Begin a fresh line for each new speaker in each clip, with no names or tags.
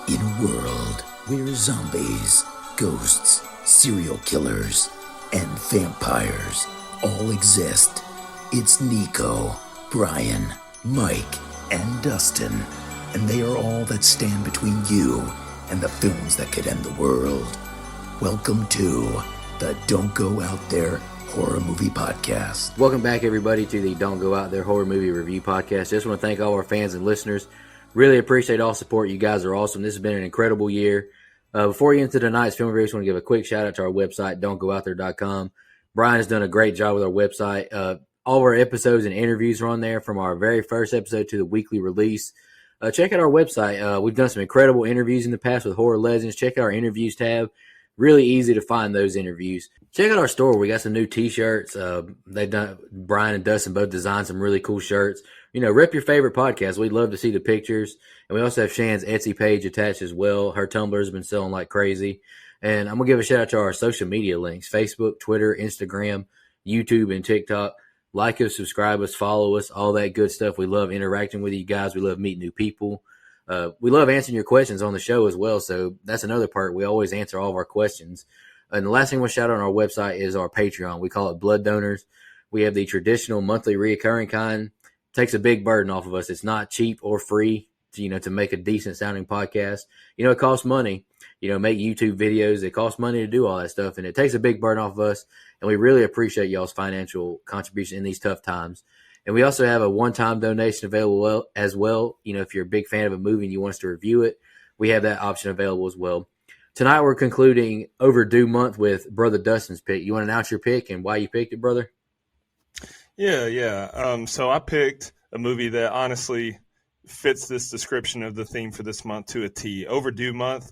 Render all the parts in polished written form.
In a world where zombies, ghosts, serial killers, and vampires all exist, it's Nico, Brian, Mike, and Dustin, and they are all that stand between you and the films that could end the world. Welcome to the Don't Go Out There Horror Movie Podcast.
Welcome back, everybody, to the Don't Go Out There Horror Movie Review Podcast. Just want to thank all our fans and listeners. Really appreciate all support. You guys are awesome. This has been an incredible year. Before you get into tonight's film review, I just want to give a quick shout out to our website, don'tgoouthere.com. Brian has done a great job with our website. All of our episodes and interviews are on there, from our very first episode to the weekly release. Check out our website. We've done some incredible interviews in the past with horror legends. Check out our interviews tab. Really easy to find those interviews. Check out our store. We got some new t-shirts. Brian and Dustin both designed some really cool shirts. You know, rep your favorite podcast. We'd love to see the pictures. And we also have Shan's Etsy page attached as well. Her Tumblr's been selling like crazy. And I'm going to give a shout out to our social media links: Facebook, Twitter, Instagram, YouTube, and TikTok. Like us, subscribe us, follow us, all that good stuff. We love interacting with you guys. We love meeting new people. We love answering your questions on the show as well. So that's another part. We always answer all of our questions. And the last thing we'll shout out on our website is our Patreon. We call it Blood Donors. We have the traditional monthly reoccurring kind. Takes a big burden off of us. It's not cheap or free to make a decent sounding podcast. It costs money, make YouTube videos. It costs money to do all that stuff. And it takes a big burden off of us. And we really appreciate y'all's financial contribution in these tough times. And we also have a one-time donation available as well. If you're a big fan of a movie and you want us to review it, we have that option available as well. Tonight we're concluding Overdue Month with Brother Dustin's pick. You want to announce your pick and why you picked it, brother?
Yeah. So I picked a movie that honestly fits this description of the theme for this month to a T. Overdue Month,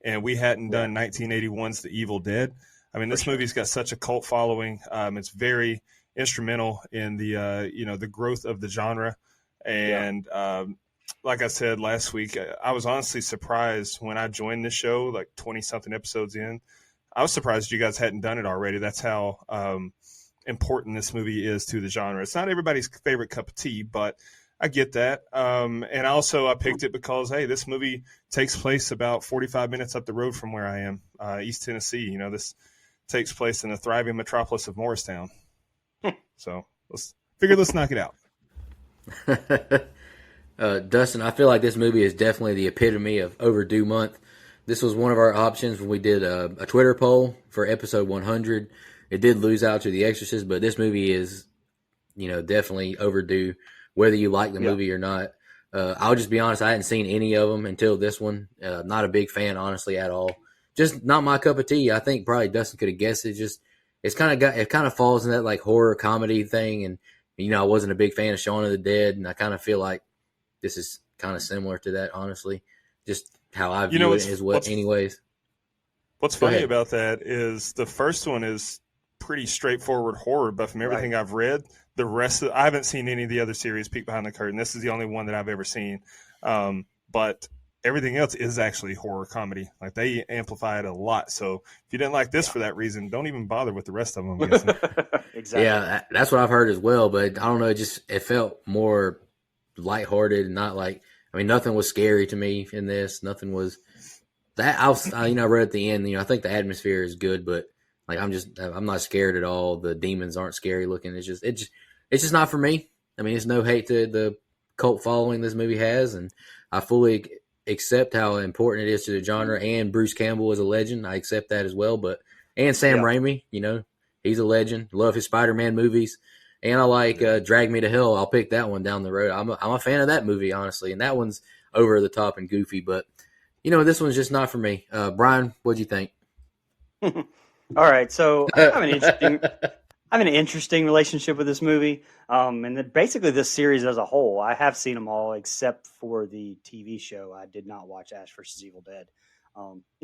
and we hadn't done 1981's The Evil Dead. I mean, this movie's got such a cult following. It's very instrumental in the growth of the genre. And like I said last week, I was honestly surprised when I joined this show, like 20-something episodes in. I was surprised you guys hadn't done it already. That's how important this movie is to the genre. It's not everybody's favorite cup of tea, but I get that. And also I picked it because, hey, this movie takes place about 45 minutes up the road from where I am, East Tennessee. This takes place in the thriving metropolis of Morristown. So let's knock it out.
Dustin, I feel like this movie is definitely the epitome of Overdue Month. This was one of our options when we did a Twitter poll for episode 100. It did lose out to The Exorcist, but this movie is, definitely overdue, whether you like the movie or not. I'll just be honest, I hadn't seen any of them until this one. Not a big fan, honestly, at all. Just not my cup of tea. I think probably Dustin could have guessed it. It kind of falls in that like horror comedy thing, and I wasn't a big fan of Shaun of the Dead, and I kind of feel like this is kind of similar to that, honestly. Just how I view it is anyways.
What's funny about that is the first one is pretty straightforward horror, but from everything I've read, the rest of I haven't seen any of the other series peek behind the curtain. This is the only one that I've ever seen. But everything else is actually horror comedy. Like, they amplify it a lot. So if you didn't like this for that reason, don't even bother with the rest of them, I'm guessing.
Exactly.
Yeah, that's what I've heard as well, but I don't know, it felt more lighthearted and not like, nothing was scary to me in this. Nothing was that I read at the end, I think the atmosphere is good, but like, I'm not scared at all. The demons aren't scary looking. It's just not for me. It's no hate to the cult following this movie has, and I fully accept how important it is to the genre, and Bruce Campbell is a legend. I accept that as well, and Sam Raimi, he's a legend. Love his Spider-Man movies. And I like Drag Me to Hell. I'll pick that one down the road. I'm a fan of that movie, honestly, and that one's over the top and goofy, but this one's just not for me. Brian, what'd you think?
All right, so I have an interesting relationship with this movie, and basically this series as a whole. I have seen them all except for the TV show. I did not watch Ash vs. Evil Dead.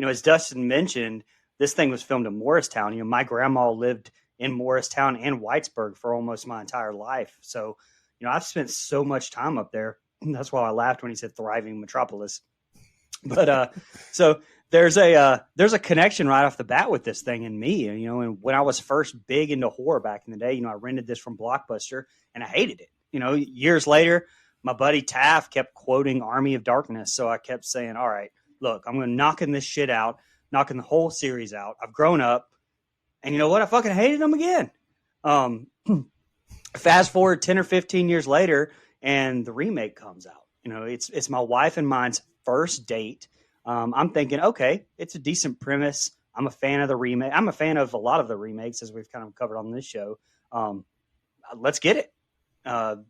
As Dustin mentioned, this thing was filmed in Morristown. My grandma lived in Morristown and Whitesburg for almost my entire life, so I've spent so much time up there. That's why I laughed when he said thriving metropolis. But so there's a connection right off the bat with this thing and me. And when I was first big into horror back in the day, I rented this from Blockbuster and I hated it. Years later, my buddy Taff kept quoting Army of Darkness, so I kept saying, all right, look, I'm going to knocking this shit out, knocking the whole series out. I've grown up, and you know what? I fucking hated them again. Fast forward 10 or 15 years later, and the remake comes out. You know, it's my wife and mine's first date. I'm thinking, okay, it's a decent premise. I'm a fan of the remake. I'm a fan of a lot of the remakes, as we've kind of covered on this show. Let's get it.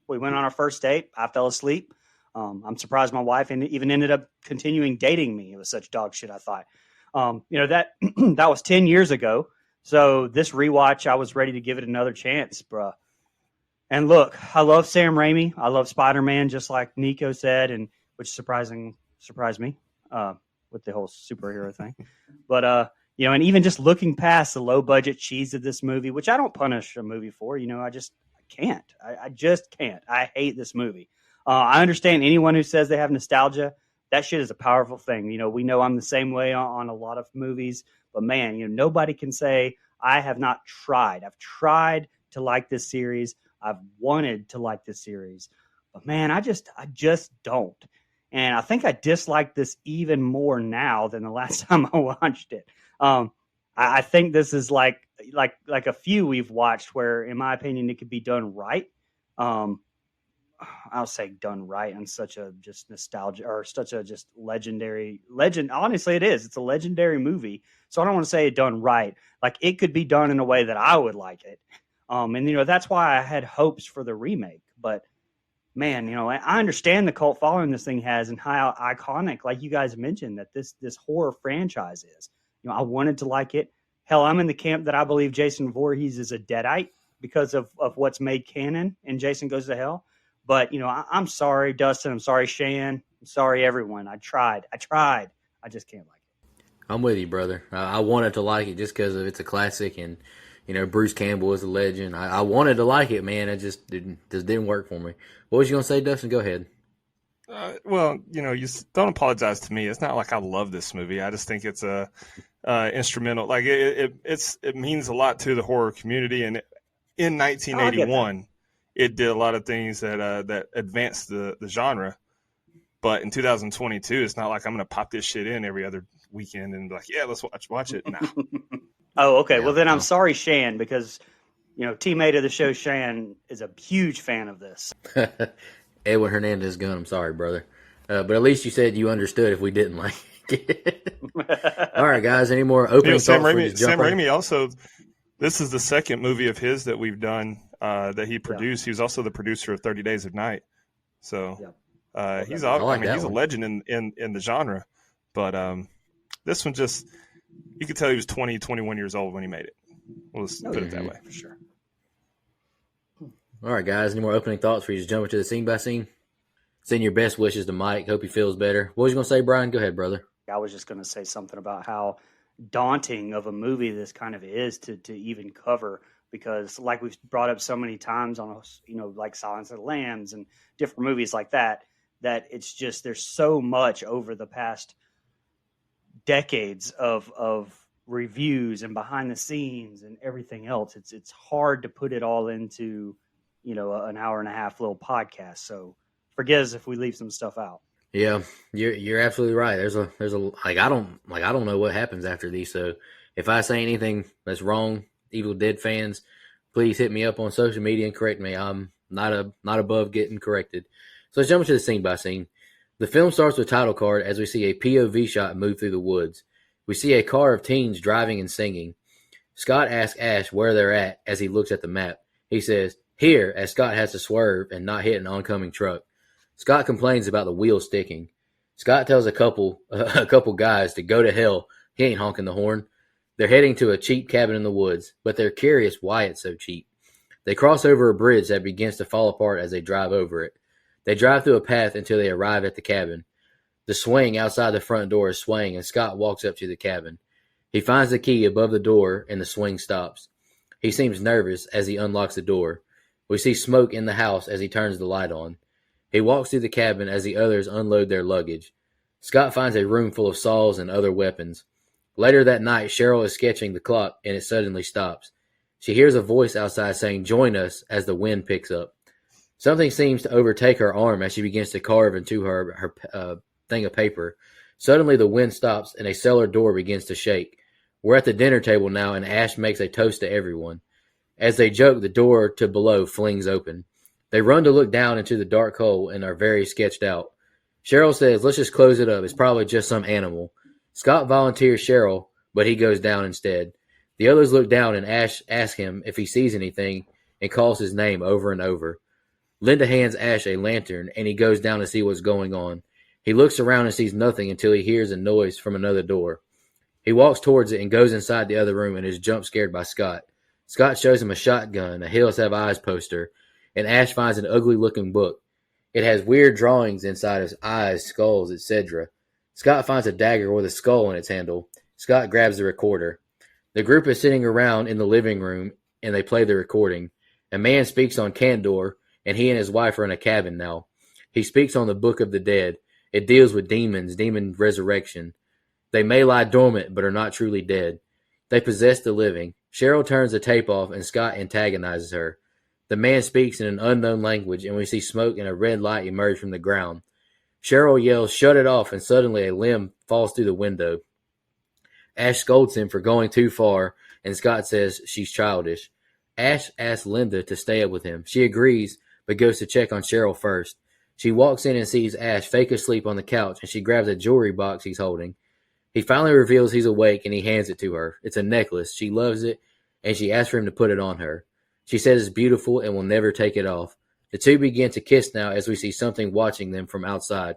We went on our first date. I fell asleep. I'm surprised my wife even ended up continuing dating me. It was such dog shit, I thought. You know, that that was 10 years ago. So this rewatch, I was ready to give it another chance, bruh. And look, I love Sam Raimi. I love Spider-Man, just like Nico said, and which surprised me with the whole superhero thing. But you know, and even just looking past the low budget cheese of this movie, which I don't punish a movie for, you know, I can't. I just can't. I hate this movie. I understand anyone who says they have nostalgia. That shit is a powerful thing. You know, we know I'm the same way on a lot of movies, but man, you know, nobody can say I have not tried. I've tried to like this series. I've wanted to like this series, but man, I just don't. And I think I dislike this even more now than the last time I watched it. I think this is like a few we've watched where, in my opinion, it could be done right. I'll say done right on such a just nostalgia or such a just legend. Honestly, it is. It's a legendary movie. So I don't want to say it done right. Like it could be done in a way that I would like it. And you know, that's why I had hopes for the remake. But man, you know, I understand the cult following this thing has and how iconic, like you guys mentioned, that this horror franchise is. You know, I wanted to like it. Hell, I'm in the camp that I believe Jason Voorhees is a Deadite because of what's made canon in Jason Goes to Hell. But, you know, I'm sorry, Dustin. I'm sorry, Shan. I'm sorry, everyone. I tried. I just can't like it.
I'm with you, brother. I wanted to like it just because it's a classic, and you know Bruce Campbell is a legend. I wanted to like it, man. It just didn't work for me. What was you gonna say, Dustin? Go ahead.
Well, you know, you don't apologize to me. It's not like I love this movie. I just think it's a instrumental. Like it means a lot to the horror community, and in 1981, it did a lot of things that advanced the genre. But in 2022, it's not like I'm going to pop this shit in every other weekend and be like, yeah, let's watch it. Nah.
Oh, okay. Yeah, well, then I'm sorry, Shan, because, you know, teammate of the show, Shan, is a huge fan of this.
Edwin Hernandez Gunn, I'm sorry, brother. But at least you said you understood if we didn't like it. All right, guys, any more opening thoughts?
Sam Raimi also, this is the second movie of his that we've done that he produced. He was also the producer of 30 Days of Night. So he's a legend in the genre. But this one just, you could tell he was 20, 21 years old when he made it. We'll just put it that way.
For sure.
All right, guys, any more opening thoughts for you? Just jump into the scene by scene. Send your best wishes to Mike. Hope he feels better. What was you going to say, Brian? Go ahead, brother.
I was just going to say something about how daunting of a movie this kind of is to even cover, because like we've brought up so many times on, you know, like Silence of the Lambs and different movies like that it's just, there's so much over the past decades of reviews and behind the scenes and everything else. It's hard to put it all into, you know, an hour and a half little podcast. So forgive us if we leave some stuff out.
Yeah, you're absolutely right. There's a I don't know what happens after these. So if I say anything that's wrong, Evil Dead fans, please hit me up on social media and correct me. I'm not above getting corrected. So let's jump into the scene by scene. The film starts with title card as we see a POV shot move through the woods. We see a car of teens driving and singing. Scott asks Ash where they're at as he looks at the map. He says, "Here," as Scott has to swerve and not hit an oncoming truck. Scott complains about the wheel sticking. Scott tells a couple guys to go to hell. He ain't honking the horn. They're heading to a cheap cabin in the woods, but they're curious why it's so cheap. They cross over a bridge that begins to fall apart as they drive over it. They drive through a path until they arrive at the cabin. The swing outside the front door is swaying, and Scott walks up to the cabin. He finds the key above the door, and the swing stops. He seems nervous as he unlocks the door. We see smoke in the house as he turns the light on. He walks through the cabin as the others unload their luggage. Scott finds a room full of saws and other weapons. Later that night, Cheryl is sketching the clock, and it suddenly stops. She hears a voice outside saying, "Join us," as the wind picks up. Something seems to overtake her arm as she begins to carve into her thing of paper. Suddenly the wind stops and a cellar door begins to shake. We're at the dinner table now, and Ash makes a toast to everyone. As they joke, the door to below flings open. They run to look down into the dark hole and are very sketched out. Cheryl says, let's just close it up. It's probably just some animal. Scott volunteers Cheryl, but he goes down instead. The others look down and Ash asks him if he sees anything and calls his name over and over. Linda hands Ash a lantern and he goes down to see what's going on. He looks around and sees nothing until he hears a noise from another door. He walks towards it and goes inside the other room and is jump scared by Scott. Scott shows him a shotgun, a Hills Have Eyes poster, and Ash finds an ugly-looking book. It has weird drawings inside of eyes, skulls, etc. Scott finds a dagger with a skull in its handle. Scott grabs the recorder. The group is sitting around in the living room, and they play the recording. A man speaks on Candor, and he and his wife are in a cabin now. He speaks on the Book of the Dead. It deals with demons, demon resurrection. They may lie dormant, but are not truly dead. They possess the living. Cheryl turns the tape off, and Scott antagonizes her. The man speaks in an unknown language, and we see smoke and a red light emerge from the ground. Cheryl yells, shut it off, and suddenly a limb falls through the window. Ash scolds him for going too far, and Scott says she's childish. Ash asks Linda to stay up with him. She agrees, but goes to check on Cheryl first. She walks in and sees Ash fake asleep on the couch, and she grabs a jewelry box he's holding. He finally reveals he's awake, and he hands it to her. It's a necklace. She loves it, and she asks for him to put it on her. She says it's beautiful and will never take it off. The two begin to kiss now as we see something watching them from outside.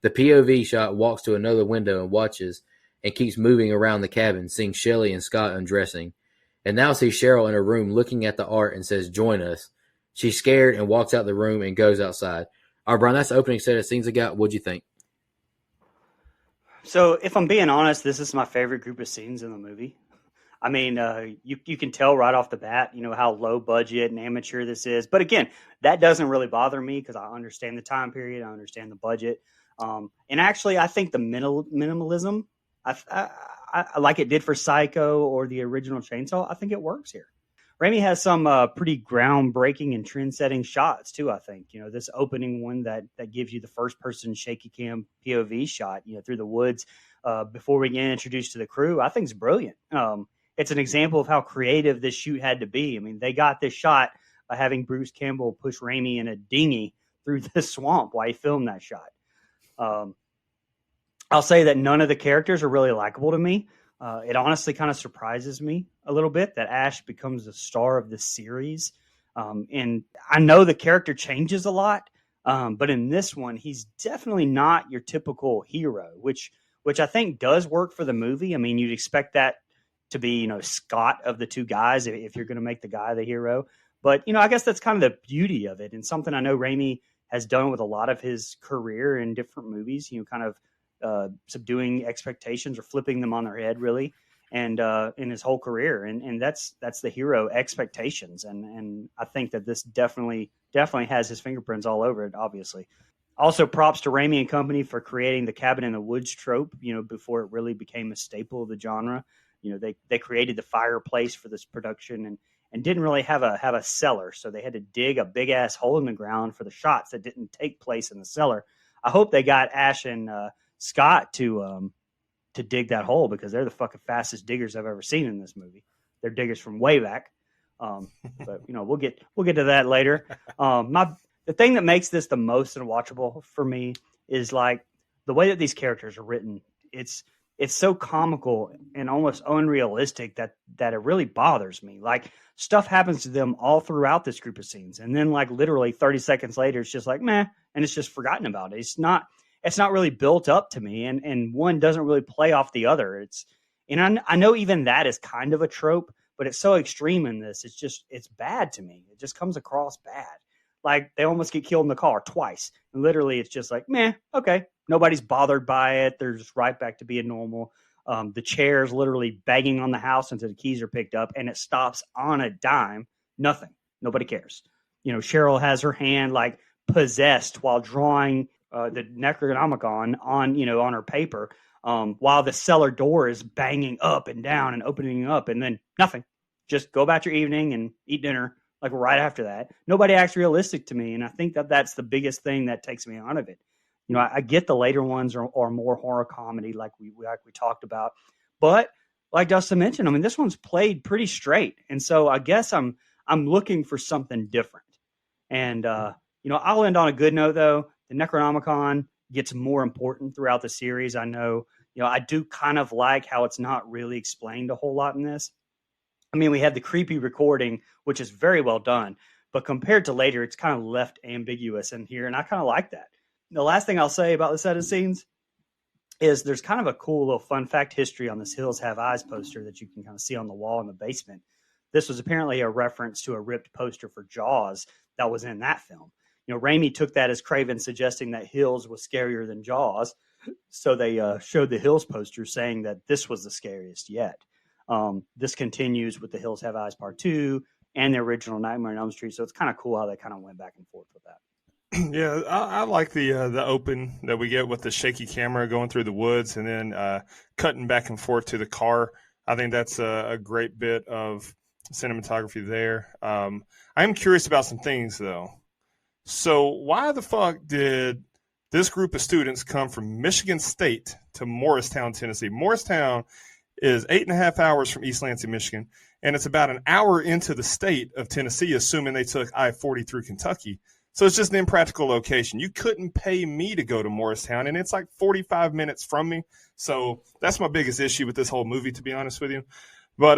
The POV shot walks to another window and watches and keeps moving around the cabin, seeing Shelley and Scott undressing. And now sees Cheryl in her room looking at the art and says, join us. She's scared and walks out the room and goes outside. All right, Brian, that's the opening set of scenes I got. What'd you think?
So if I'm being honest, this is my favorite group of scenes in the movie. I mean, you can tell right off the bat, how low budget and amateur this is. But again, that doesn't really bother me because I understand the time period. I understand the budget. And actually, I think the minimalism, I like it did for Psycho or the original Chainsaw, I think it works here. Raimi has some pretty groundbreaking and trend-setting shots, too, I think. This opening one that gives you the first-person shaky cam POV shot, through the woods before we get introduced to the crew, I think is brilliant. It's an example of how creative this shoot had to be. I mean, they got this shot by having Bruce Campbell push Raimi in a dinghy through the swamp while he filmed that shot. I'll say that none of the characters are really likable to me. It honestly kind of surprises me a little bit that Ash becomes the star of this series. And I know the character changes a lot, but in this one, he's definitely not your typical hero, which I think does work for the movie. I mean, you'd expect that to be, Scott of the two guys if you're going to make the guy the hero. But, I guess that's kind of the beauty of it, and something I know Raimi has done with a lot of his career in different movies, kind of subduing expectations or flipping them on their head, really, and in his whole career. And that's the hero expectations. And I think that this definitely has his fingerprints all over it, obviously. Also, props to Raimi and company for creating the cabin in the woods trope, before it really became a staple of the genre. They created the fireplace for this production and didn't really have a cellar. So they had to dig a big ass hole in the ground for the shots that didn't take place in the cellar. I hope they got Ash and Scott to dig that hole because they're the fucking fastest diggers I've ever seen in this movie. They're diggers from way back. But we'll get to that later. The thing that makes this the most unwatchable for me is like the way that these characters are written. It's so comical and almost unrealistic that it really bothers me. Like stuff happens to them all throughout this group of scenes. And then like literally 30 seconds later, it's just like, meh. And it's just forgotten about it. It's not really built up to me. And one doesn't really play off the other. I know even that is kind of a trope, but it's so extreme in this. It's bad to me. It just comes across bad. Like they almost get killed in the car twice. And literally it's just like, meh, okay. Nobody's bothered by it. They're just right back to being normal. The chair's literally banging on the house until the keys are picked up, and it stops on a dime. Nothing. Nobody cares. Cheryl has her hand like possessed while drawing the Necronomicon on her paper, while the cellar door is banging up and down and opening up, and then nothing. Just go about your evening and eat dinner. Like right after that, nobody acts realistic to me, and I think that that's the biggest thing that takes me out of it. I get the later ones are more horror comedy, like we talked about, but like Dustin mentioned, I mean, this one's played pretty straight, and so I guess I'm looking for something different. And I'll end on a good note though. The Necronomicon gets more important throughout the series. I know, I do kind of like how it's not really explained a whole lot in this. I mean, we had the creepy recording, which is very well done, but compared to later, it's kind of left ambiguous in here, and I kind of like that. The last thing I'll say about the set of scenes is there's kind of a cool little fun fact history on this Hills Have Eyes poster that you can kind of see on the wall in the basement. This was apparently a reference to a ripped poster for Jaws that was in that film. Raimi took that as Craven suggesting that Hills was scarier than Jaws. So they showed the Hills poster saying that this was the scariest yet. This continues with the Hills Have Eyes Part 2 and the original Nightmare on Elm Street. So it's kind of cool how they kind of went back and forth with that.
Yeah, I like the open that we get with the shaky camera going through the woods and then cutting back and forth to the car. I think that's a great bit of cinematography there. I'm curious about some things, though. So why the fuck did this group of students come from Michigan State to Morristown, Tennessee? Morristown is 8.5 hours from East Lansing, Michigan, and it's about an hour into the state of Tennessee, assuming they took I-40 through Kentucky. So it's just an impractical location. You couldn't pay me to go to Morristown, and it's like 45 minutes from me. So that's my biggest issue with this whole movie, to be honest with you. But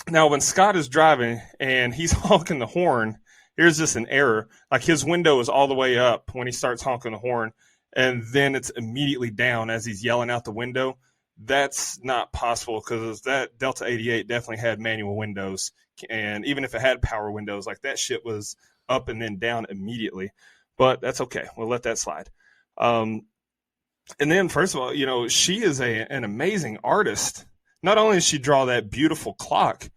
now when Scott is driving and he's honking the horn, here's just an error. Like his window is all the way up when he starts honking the horn, and then it's immediately down as he's yelling out the window. That's not possible because that Delta 88 definitely had manual windows. And even if it had power windows, like that shit was up and then down immediately. But that's okay. We'll let that slide. And then, first of all, she is an amazing artist. Not only did she draw that beautiful clock,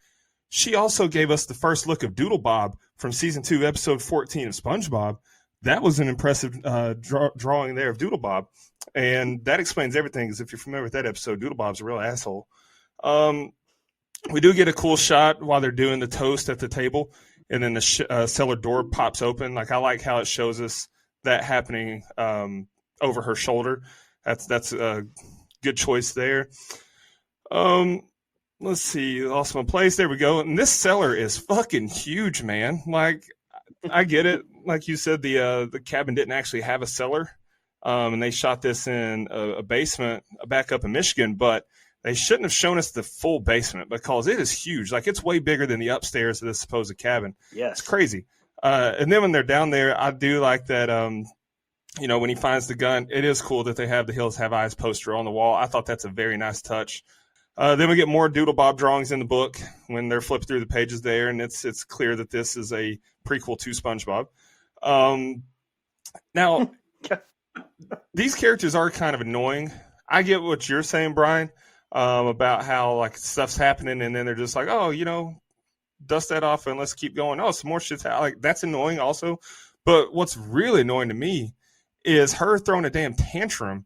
she also gave us the first look of Doodle Bob from season 2, episode 14 of SpongeBob. That was an impressive drawing there of Doodle Bob. And that explains everything, because if you're familiar with that episode, Doodle Bob's a real asshole. We do get a cool shot while they're doing the toast at the table, and then the cellar door pops open. Like, I like how it shows us that happening over her shoulder. That's a good choice there. Let's see. Lost my place. There we go. And this cellar is fucking huge, man. Like, I get it. Like you said, the cabin didn't actually have a cellar. And they shot this in a basement back up in Michigan, but they shouldn't have shown us the full basement because it is huge. Like, it's way bigger than the upstairs of this supposed cabin.
Yes.
It's crazy. And then when they're down there, I do like that, when he finds the gun, it is cool that they have the Hills Have Eyes poster on the wall. I thought that's a very nice touch. Then we get more Doodle Bob drawings in the book when they're flipped through the pages there, and it's clear that this is a prequel to SpongeBob. Now, these characters are kind of annoying. I get what you're saying, Brian, about how like stuff's happening, and then they're just like, oh, dust that off and let's keep going. Oh, some more shit's like that's annoying also. But what's really annoying to me is her throwing a damn tantrum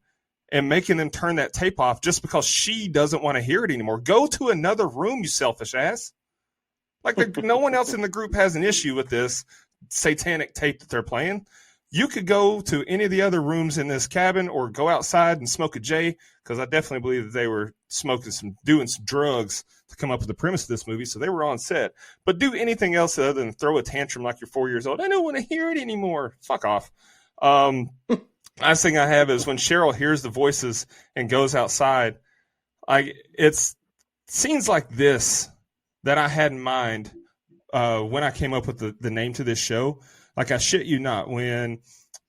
and making them turn that tape off just because she doesn't want to hear it anymore. Go to another room, you selfish ass. Like, no one else in the group has an issue with this satanic tape that they're playing. You could go to any of the other rooms in this cabin or go outside and smoke a J, because I definitely believe that they were doing some drugs to come up with the premise of this movie, so they were on set. But do anything else other than throw a tantrum like you're 4 years old. I don't want to hear it anymore. Fuck off. Last thing I have is when Cheryl hears the voices and goes outside, it's scenes like this that I had in mind when I came up with the name to this show. Like, I shit you not, when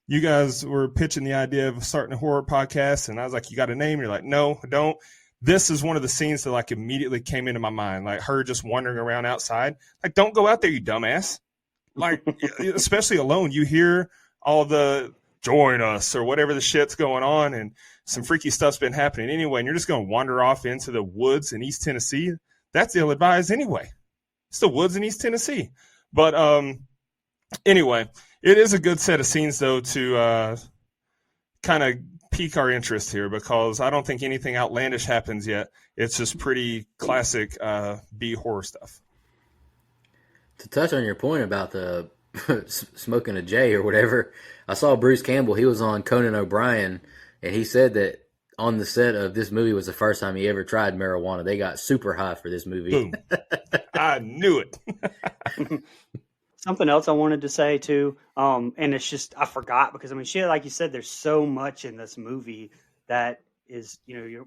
you guys were pitching the idea of starting a horror podcast, and I was like, you got a name? You're like, no, I don't. This is one of the scenes that like immediately came into my mind, like her just wandering around outside. Like, don't go out there, you dumbass. Like, especially alone, you hear all the join us or whatever the shit's going on, and some freaky stuff's been happening anyway, and you're just going to wander off into the woods in East Tennessee. That's ill-advised anyway. It's the woods in East Tennessee. But anyway, it is a good set of scenes, though, to kind of pique our interest here, because I don't think anything outlandish happens yet. It's just pretty classic B horror stuff.
To touch on your point about the smoking a J or whatever. I saw Bruce Campbell. He was on Conan O'Brien, and he said that on the set of this movie was the first time he ever tried marijuana. They got super high for this movie.
Boom. I knew it.
Something else I wanted to say too, and it's just I forgot because I mean, shit, like you said, there's so much in this movie that is,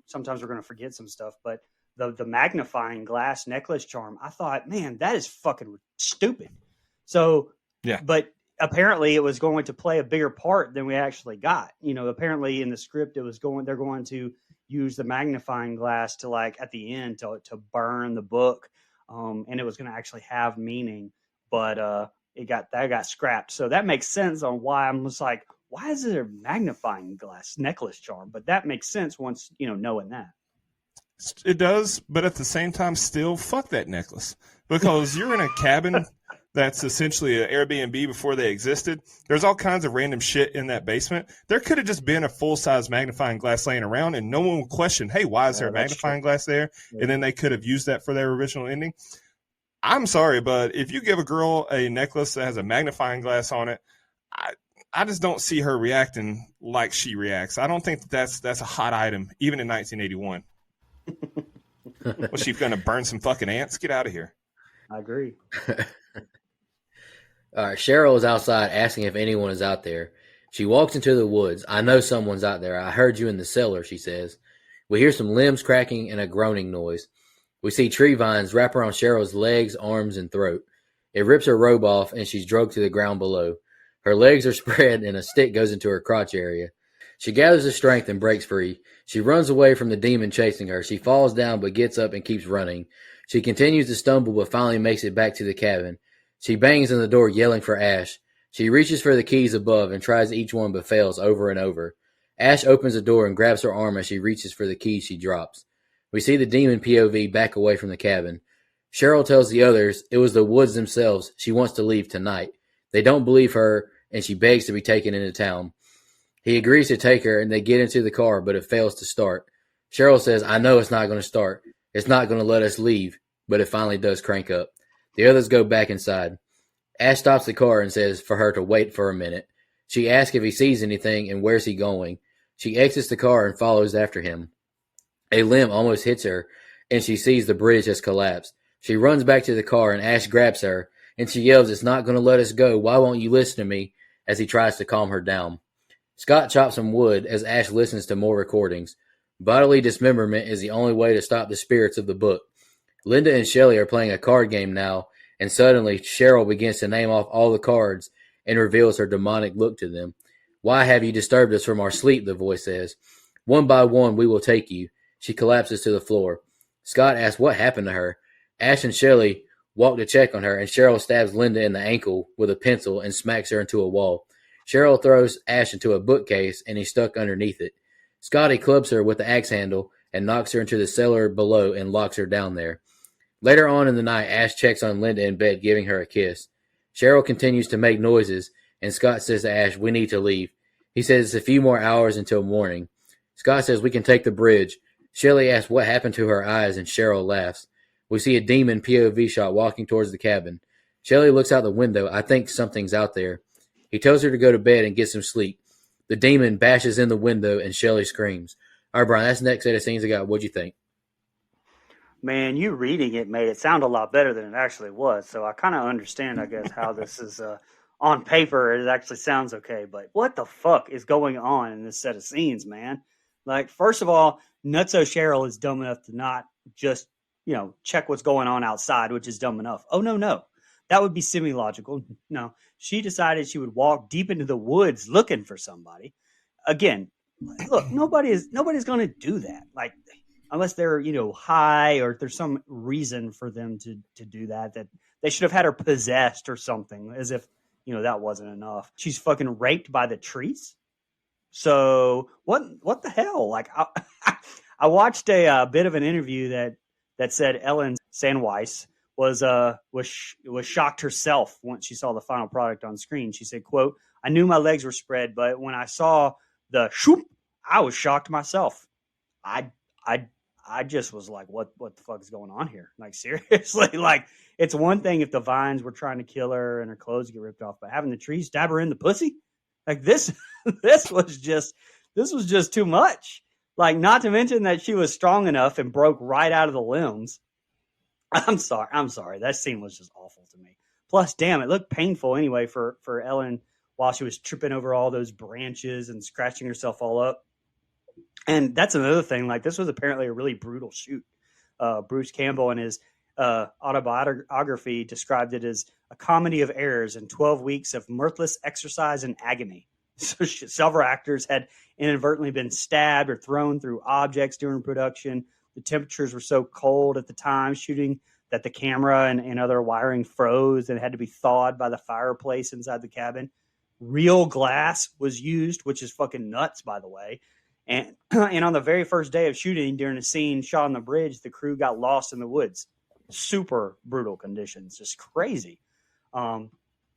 sometimes we're going to forget some stuff, but the magnifying glass necklace charm, I thought, man, that is fucking stupid. So,
yeah,
but apparently it was going to play a bigger part than we actually got. Apparently in the script they're going to use the magnifying glass to, like, at the end to burn the book, and it was going to actually have meaning. But that got scrapped. So that makes sense on why I'm just like, why is there a magnifying glass necklace charm? But that makes sense once, knowing that.
It does, but at the same time, still fuck that necklace. Because you're in a cabin that's essentially an Airbnb before they existed. There's all kinds of random shit in that basement. There could have just been a full-size magnifying glass laying around, and no one would question, hey, why is there a magnifying glass there? Yeah. And then they could have used that for their original ending. I'm sorry, but if you give a girl a necklace that has a magnifying glass on it, I just don't see her reacting like she reacts. I don't think that's a hot item, even in 1981. Was she going to burn some fucking ants? Get out of here.
I agree.
All right, Cheryl is outside asking if anyone is out there. She walks into the woods. I know someone's out there. I heard you in the cellar, she says. We hear some limbs cracking and a groaning noise. We see tree vines wrap around Cheryl's legs, arms, and throat. It rips her robe off, and she's drugged to the ground below. Her legs are spread, and a stick goes into her crotch area. She gathers her strength and breaks free. She runs away from the demon chasing her. She falls down but gets up and keeps running. She continues to stumble but finally makes it back to the cabin. She bangs on the door yelling for Ash. She reaches for the keys above and tries each one but fails over and over. Ash opens the door and grabs her arm as she reaches for the keys she drops. We see the demon POV back away from the cabin. Cheryl tells the others it was the woods themselves. She wants to leave tonight. They don't believe her, and she begs to be taken into town. He agrees to take her, and they get into the car, but it fails to start. Cheryl says, I know it's not going to start. It's not going to let us leave, but it finally does crank up. The others go back inside. Ash stops the car and says for her to wait for a minute. She asks if he sees anything and where's he going. She exits the car and follows after him. A limb almost hits her, and she sees the bridge has collapsed. She runs back to the car, and Ash grabs her, and she yells, it's not going to let us go. Why won't you listen to me? As he tries to calm her down. Scott chops some wood as Ash listens to more recordings. Bodily dismemberment is the only way to stop the spirits of the book. Linda and Shelley are playing a card game now, and suddenly Cheryl begins to name off all the cards and reveals her demonic look to them. Why have you disturbed us from our sleep, the voice says. One by one we will take you. She collapses to the floor. Scott asks what happened to her. Ash and Shelley walk to check on her, and Cheryl stabs Linda in the ankle with a pencil and smacks her into a wall. Cheryl throws Ash into a bookcase, and he's stuck underneath it. Scotty clubs her with the axe handle and knocks her into the cellar below and locks her down there. Later on in the night, Ash checks on Linda in bed, giving her a kiss. Cheryl continues to make noises, and Scott says to Ash, we need to leave. He says it's a few more hours until morning. Scott says we can take the bridge. Shelley asks what happened to her eyes, and Cheryl laughs. We see a demon POV shot walking towards the cabin. Shelley looks out the window. I think something's out there. He tells her to go to bed and get some sleep. The demon bashes in the window, and Shelley screams. All right, Brian, that's the next set of scenes I got. What'd you think?
Man, you reading it made it sound a lot better than it actually was. So I kind of understand, I guess, how this is on paper. It actually sounds okay. But what the fuck is going on in this set of scenes, man? Like, first of all, Nutso Cheryl is dumb enough to not just, check what's going on outside, which is dumb enough. Oh, no. That would be semi-logical. No, she decided she would walk deep into the woods looking for somebody. Again, look, nobody's going to do that. Like, unless they're, high or there's some reason for them to do that they should have had her possessed or something, as if, that wasn't enough. She's fucking raped by the trees. So what the hell? Like, I watched a bit of an interview that said Ellen Sandweiss was shocked herself once she saw the final product on screen. She said, quote, I knew my legs were spread, but when I saw the shoop, I was shocked myself. I I just was like, what the fuck is going on here? Like, seriously, like, it's one thing if the vines were trying to kill her and her clothes get ripped off, but having the trees stab her in the pussy, like this, this was just too much. Like, not to mention that she was strong enough and broke right out of the limbs. I'm sorry. That scene was just awful to me. Plus, damn, it looked painful anyway for Ellen while she was tripping over all those branches and scratching herself all up. And that's another thing. Like, this was apparently a really brutal shoot. Bruce Campbell in his autobiography described it as a comedy of errors and 12 weeks of mirthless exercise and agony. So several actors had inadvertently been stabbed or thrown through objects during production. The temperatures were so cold at the time shooting that the camera and other wiring froze and had to be thawed by the fireplace inside the cabin. Real glass was used, which is fucking nuts, by the way. And on the very first day of shooting, during a scene shot on the bridge, the crew got lost in the woods. Super brutal conditions, just crazy. And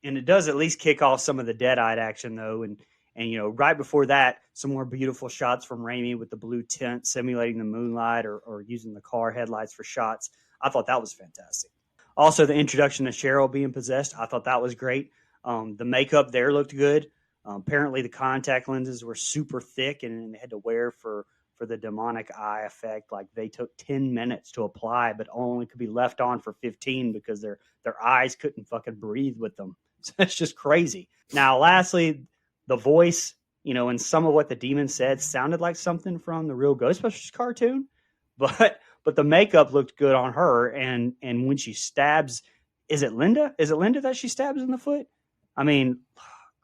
it does at least kick off some of the dead-eyed action, though. And right before that, some more beautiful shots from Raimi with the blue tent simulating the moonlight or using the car headlights for shots. I thought that was fantastic. Also, the introduction of Cheryl being possessed, I thought that was great. The makeup there looked good. Apparently, the contact lenses were super thick and they had to wear for the demonic eye effect. Like, they took 10 minutes to apply, but only could be left on for 15 because their eyes couldn't fucking breathe with them. So that's just crazy. Now, lastly, the voice, and some of what the demon said sounded like something from the real Ghostbusters cartoon, but the makeup looked good on her. And when she stabs, is it Linda? Is it Linda that she stabs in the foot? I mean,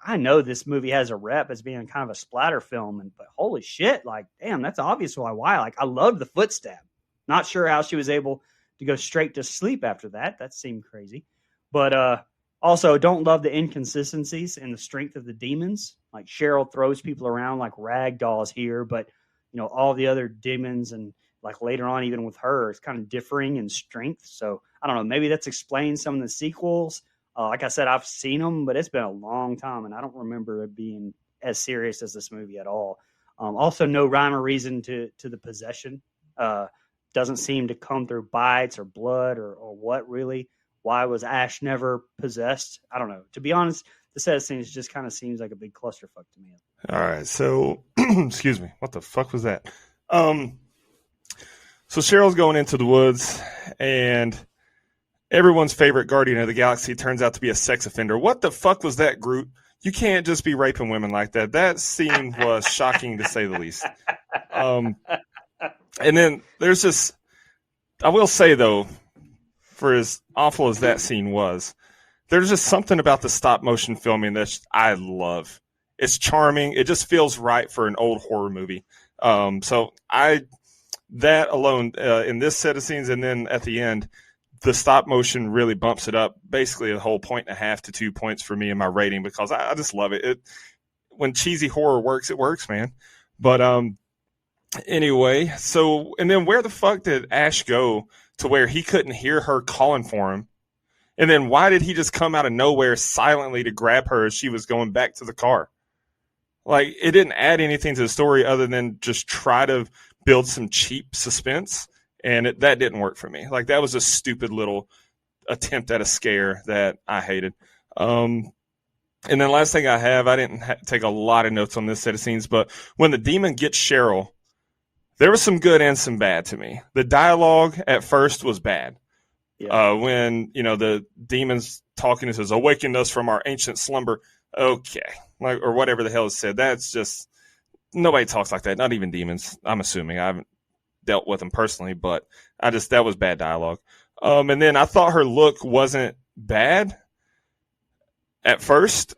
I know this movie has a rep as being kind of a splatter film, but holy shit, like, damn, that's obvious why. Like, I loved the foot stab. Not sure how she was able to go straight to sleep after that. That seemed crazy. But also, don't love the inconsistencies in the strength of the demons. Like, Cheryl throws people around like rag dolls here, but, all the other demons and, like, later on, even with her, it's kind of differing in strength. So, I don't know, maybe that's explained some of the sequels. Like I said, I've seen them, but it's been a long time, and I don't remember it being as serious as this movie at all. Also, no rhyme or reason to the possession. Doesn't seem to come through bites or blood or what, really. Why was Ash never possessed? I don't know. To be honest, the set of scenes just kind of seems like a big clusterfuck to me.
All right, so, excuse me. What the fuck was that? So Cheryl's going into the woods, and everyone's favorite Guardian of the Galaxy turns out to be a sex offender. What the fuck was that, Groot? You can't just be raping women like that. That scene was shocking, to say the least. And then there's this, I will say, though, for as awful as that scene was, there's just something about the stop motion filming that I love. It's charming. It just feels right for an old horror movie. That alone in this set of scenes, and then at the end, the stop motion really bumps it up basically a whole 1.5 to 2 points for me in my rating, because I just love it. When cheesy horror works, it works, man. But anyway, so, and then where the fuck did Ash go to where he couldn't hear her calling for him? And then why did he just come out of nowhere silently to grab her as she was going back to the car? Like, it didn't add anything to the story other than just try to build some cheap suspense. And that didn't work for me. Like, that was a stupid little attempt at a scare that I hated. And then last thing I have, I didn't take a lot of notes on this set of scenes, but when the demon gets Cheryl, there was some good and some bad to me. The dialogue at first was bad. Yeah. When, the demon's talking and says, "Awaken us from our ancient slumber." Okay. Like, or whatever the hell is said. That's just, nobody talks like that. Not even demons, I'm assuming. I haven't dealt with them personally, but that was bad dialogue. And then I thought her look wasn't bad at first.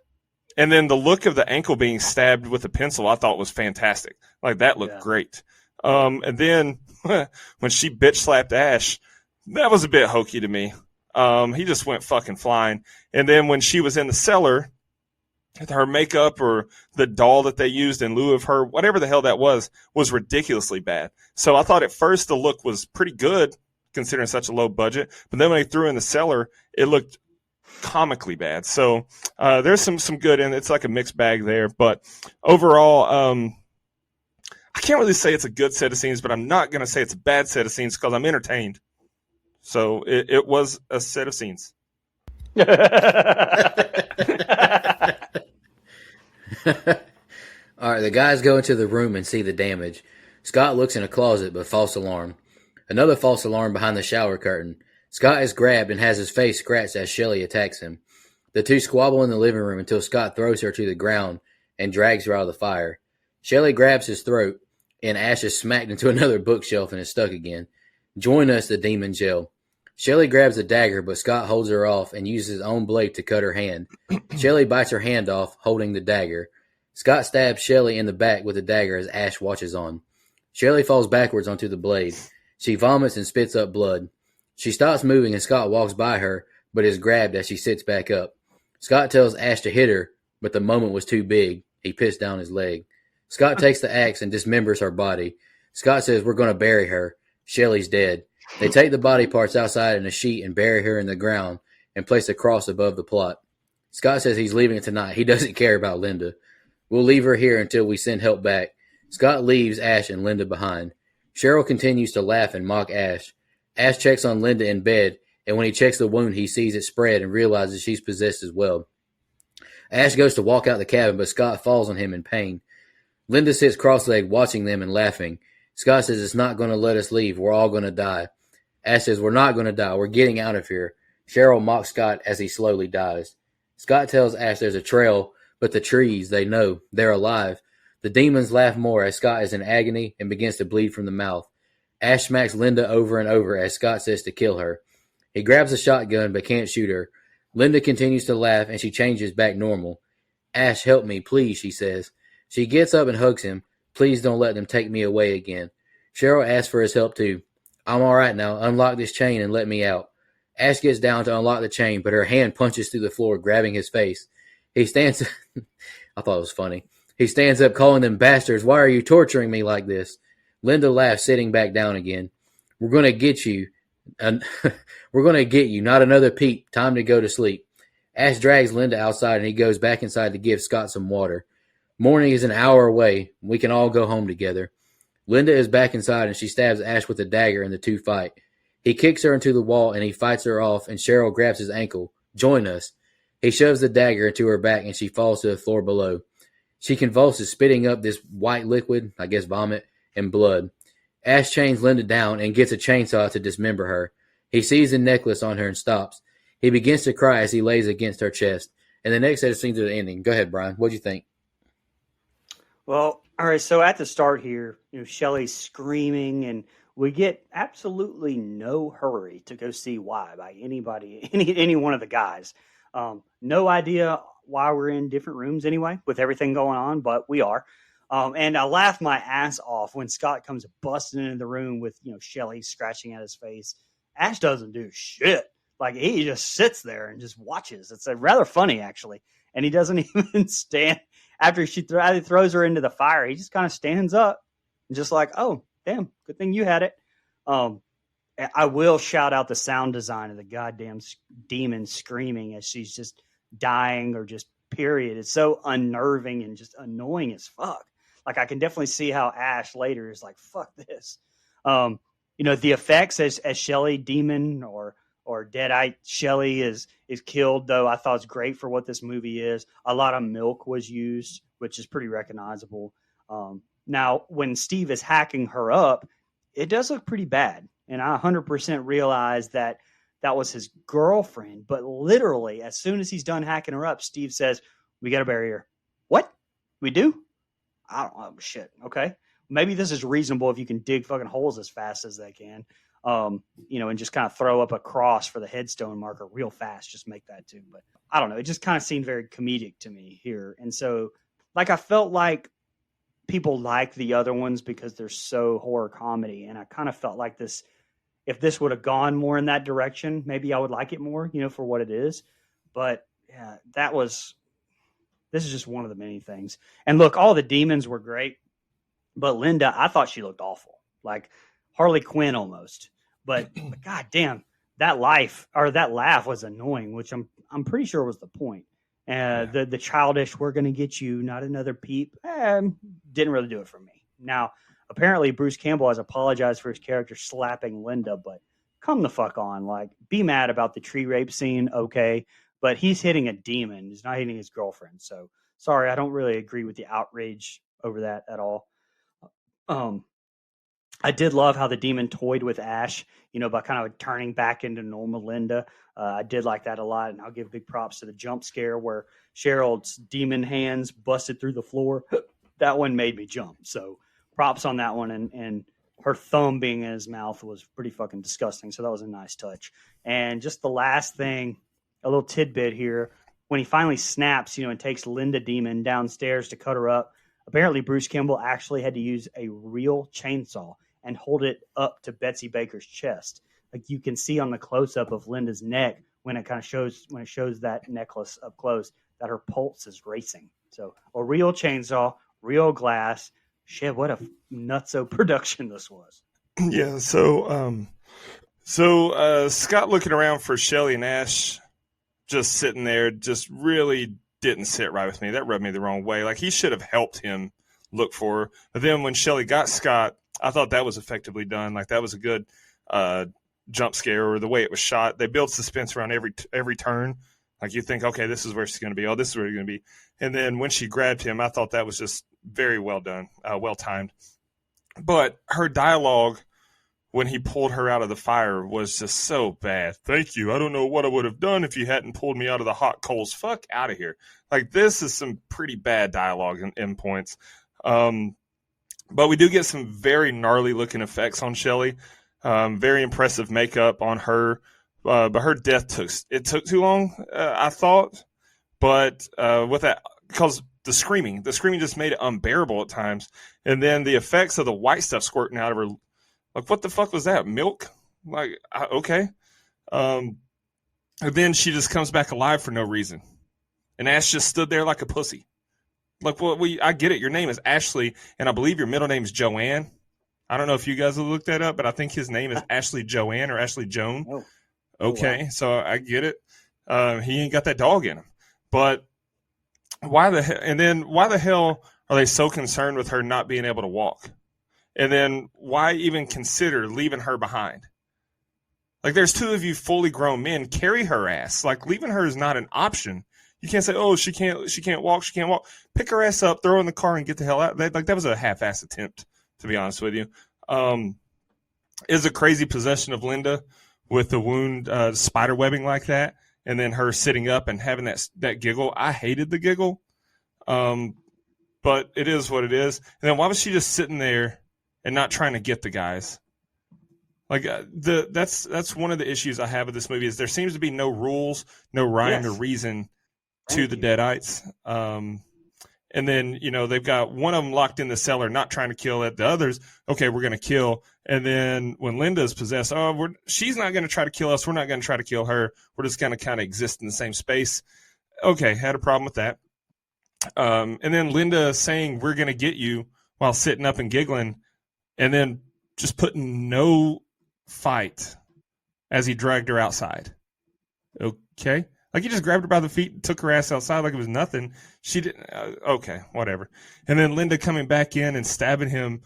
And then the look of the ankle being stabbed with a pencil, I thought was fantastic. Like, that looked great. And then when she bitch slapped Ash, that was a bit hokey to me. He just went fucking flying. And then when she was in the cellar, her makeup or the doll that they used in lieu of her, whatever the hell that was ridiculously bad. So I thought at first the look was pretty good considering such a low budget. But then when they threw in the cellar, it looked comically bad. So there's some good, and it's like a mixed bag there. But overall, I can't really say it's a good set of scenes, but I'm not going to say it's a bad set of scenes because I'm entertained. So it was a set of scenes.
All right, the guys go into the room and see the damage. Scott looks in a closet, but false alarm. Another false alarm behind the shower curtain. Scott is grabbed and has his face scratched as Shelley attacks him. The two squabble in the living room until Scott throws her to the ground and drags her out of the fire. Shelley grabs his throat, and Ash is smacked into another bookshelf and is stuck again. Join us, the demons yell. Shelley grabs a dagger, but Scott holds her off and uses his own blade to cut her hand. Shelley bites her hand off, holding the dagger. Scott stabs Shelley in the back with the dagger as Ash watches on. Shelley falls backwards onto the blade. She vomits and spits up blood. She stops moving and Scott walks by her, but is grabbed as she sits back up. Scott tells Ash to hit her, but the moment was too big. He pissed down his leg. Scott takes the axe and dismembers her body. Scott says, we're going to bury her. Shelley's dead. They take the body parts outside in a sheet and bury her in the ground and place a cross above the plot. Scott says he's leaving tonight. He doesn't care about Linda. We'll leave her here until we send help back. Scott leaves Ash and Linda behind. Cheryl continues to laugh and mock Ash. Ash checks on Linda in bed, and when he checks the wound, he sees it spread and realizes she's possessed as well. Ash goes to walk out the cabin, but Scott falls on him in pain. Linda sits cross-legged watching them and laughing. Scott says it's not going to let us leave. We're all going to die. Ash says we're not going to die. We're getting out of here. Cheryl mocks Scott as he slowly dies. Scott tells Ash there's a trail, but the trees, they know. They're alive. The demons laugh more as Scott is in agony and begins to bleed from the mouth. Ash smacks Linda over and over as Scott says to kill her. He grabs a shotgun but can't shoot her. Linda continues to laugh and she changes back normal. Ash, help me, please, she says. She gets up and hugs him. Please don't let them take me away again. Cheryl asks for his help too. I'm all right now. Unlock this chain and let me out. Ash gets down to unlock the chain, but her hand punches through the floor, grabbing his face. He stands I thought it was funny. He stands up calling them bastards. Why are you torturing me like this? Linda laughs, sitting back down again. We're going to get you. We're going to get you. Not another peep. Time to go to sleep. Ash drags Linda outside and he goes back inside to give Scott some water. Morning is an hour away. We can all go home together. Linda is back inside and she stabs Ash with a dagger and the two fight. He kicks her into the wall and he fights her off and Cheryl grabs his ankle. Join us. He shoves the dagger into her back and she falls to the floor below. She convulses, spitting up this white liquid, I guess vomit, and blood. Ash chains Linda down and gets a chainsaw to dismember her. He sees the necklace on her and stops. He begins to cry as he lays against her chest. And the next set of scenes are the ending. Go ahead, Brian. What'd you think?
Well, all right. So at the start here, Shelley's screaming, and we get absolutely no hurry to go see why by anybody, any one of the guys. No idea why we're in different rooms anyway, with everything going on, but we are. And I laughed my ass off when Scott comes busting into the room with Shelley scratching at his face. Ash doesn't do shit. Like, he just sits there and just watches. It's rather funny, actually. And he doesn't even stand. After she throws her into the fire, he just kind of stands up and just like, oh, damn, good thing you had it. I will shout out the sound design of the goddamn demon screaming as she's just dying or just period. It's so unnerving and just annoying as fuck. Like, I can definitely see how Ash later is like, fuck this. The effects as Shelley demon or Deadite Shelley is killed, though, I thought it's great for what this movie is. A lot of milk was used, which is pretty recognizable. Now, when Steve is hacking her up, it does look pretty bad. And I 100% realize that was his girlfriend. But literally, as soon as he's done hacking her up, Steve says, we got to bury her. What? We do? I don't know. Shit. Okay. Maybe this is reasonable if you can dig fucking holes as fast as they can. And just kind of throw up a cross for the headstone marker real fast. Just make that too. But I don't know. It just kind of seemed very comedic to me here. And so, like, I felt like people like the other ones because they're so horror comedy. And I kind of felt like this, if this would have gone more in that direction, maybe I would like it more, for what it is. But yeah, this is just one of the many things. And look, all the demons were great, but Linda, I thought she looked awful. Like Harley Quinn almost. But god damn, that laugh was annoying, which I'm pretty sure was the point. The childish, we're gonna get you, not another peep, didn't really do it for me. Now, apparently Bruce Campbell has apologized for his character slapping Linda, but come the fuck on. Like, be mad about the tree rape scene, okay, but he's hitting a demon. He's not hitting his girlfriend. So, sorry, I don't really agree with the outrage over that at all. I did love how the demon toyed with Ash, by kind of turning back into normal Linda. I did like that a lot, and I'll give big props to the jump scare where Cheryl's demon hands busted through the floor. That one made me jump. So props on that one, and her thumb being in his mouth was pretty fucking disgusting. So that was a nice touch. And just the last thing, a little tidbit here, when he finally snaps, and takes Linda Demon downstairs to cut her up, apparently Bruce Campbell actually had to use a real chainsaw and hold it up to Betsy Baker's chest. Like you can see on the close-up of Linda's neck when it shows that necklace up close, that her pulse is racing. So a real chainsaw, real glass. Shit, what a nutso production this was.
Yeah, so Scott looking around for Shelley and Ash just sitting there just really didn't sit right with me. That rubbed me the wrong way. Like he should have helped him look for her. But then when Shelley got Scott, I thought that was effectively done. Like that was a good jump scare, or the way it was shot. They build suspense around every turn. Like you think, okay, this is where she's going to be. Oh, this is where you're going to be. And then when she grabbed him, I thought that was just very well done, well timed. But her dialogue when he pulled her out of the fire was just so bad. Thank you. I don't know what I would have done if you hadn't pulled me out of the hot coals. Fuck out of here. Like this is some pretty bad dialogue in points. But we do get some very gnarly looking effects on Shelley. Very impressive makeup on her. But her death took too long, I thought. But with that, because the screaming just made it unbearable at times. And then the effects of the white stuff squirting out of her, like what the fuck was that? Milk? Like okay. And then she just comes back alive for no reason. And Ash just stood there like a pussy. Like, well, I get it. Your name is Ashley, and I believe your middle name is Joanne. I don't know if you guys have looked that up, but I think his name is Ashley Joanne or Ashley Joan.
Oh.
Okay,
Wow.
So I get it. He ain't got that dog in him. But why the hell are they so concerned with her not being able to walk? And then why even consider leaving her behind? Like, there's two of you fully grown men. Carry her ass. Like, leaving her is not an option. You can't say, oh, she can't walk. Pick her ass up, throw her in the car, and get the hell out. That was a half-ass attempt, to be honest with you. Is a crazy possession of Linda with the wound spider webbing like that, and then her sitting up and having that giggle. I hated the giggle, but it is what it is. And then why was she just sitting there and not trying to get the guys? Like that's one of the issues I have with this movie is there seems to be no rules, no rhyme or reason to the Deadites. And then, they've got one of them locked in the cellar, not trying to kill it. The others, okay, we're going to kill. And then when Linda's possessed, she's not going to try to kill us. We're not going to try to kill her. We're just going to kind of exist in the same space. Okay, had a problem with that. And then Linda saying, we're going to get you, while sitting up and giggling, and then just putting no fight as he dragged her outside. Okay. Like, he just grabbed her by the feet and took her ass outside like it was nothing. She didn't. Okay, whatever. And then Linda coming back in and stabbing him,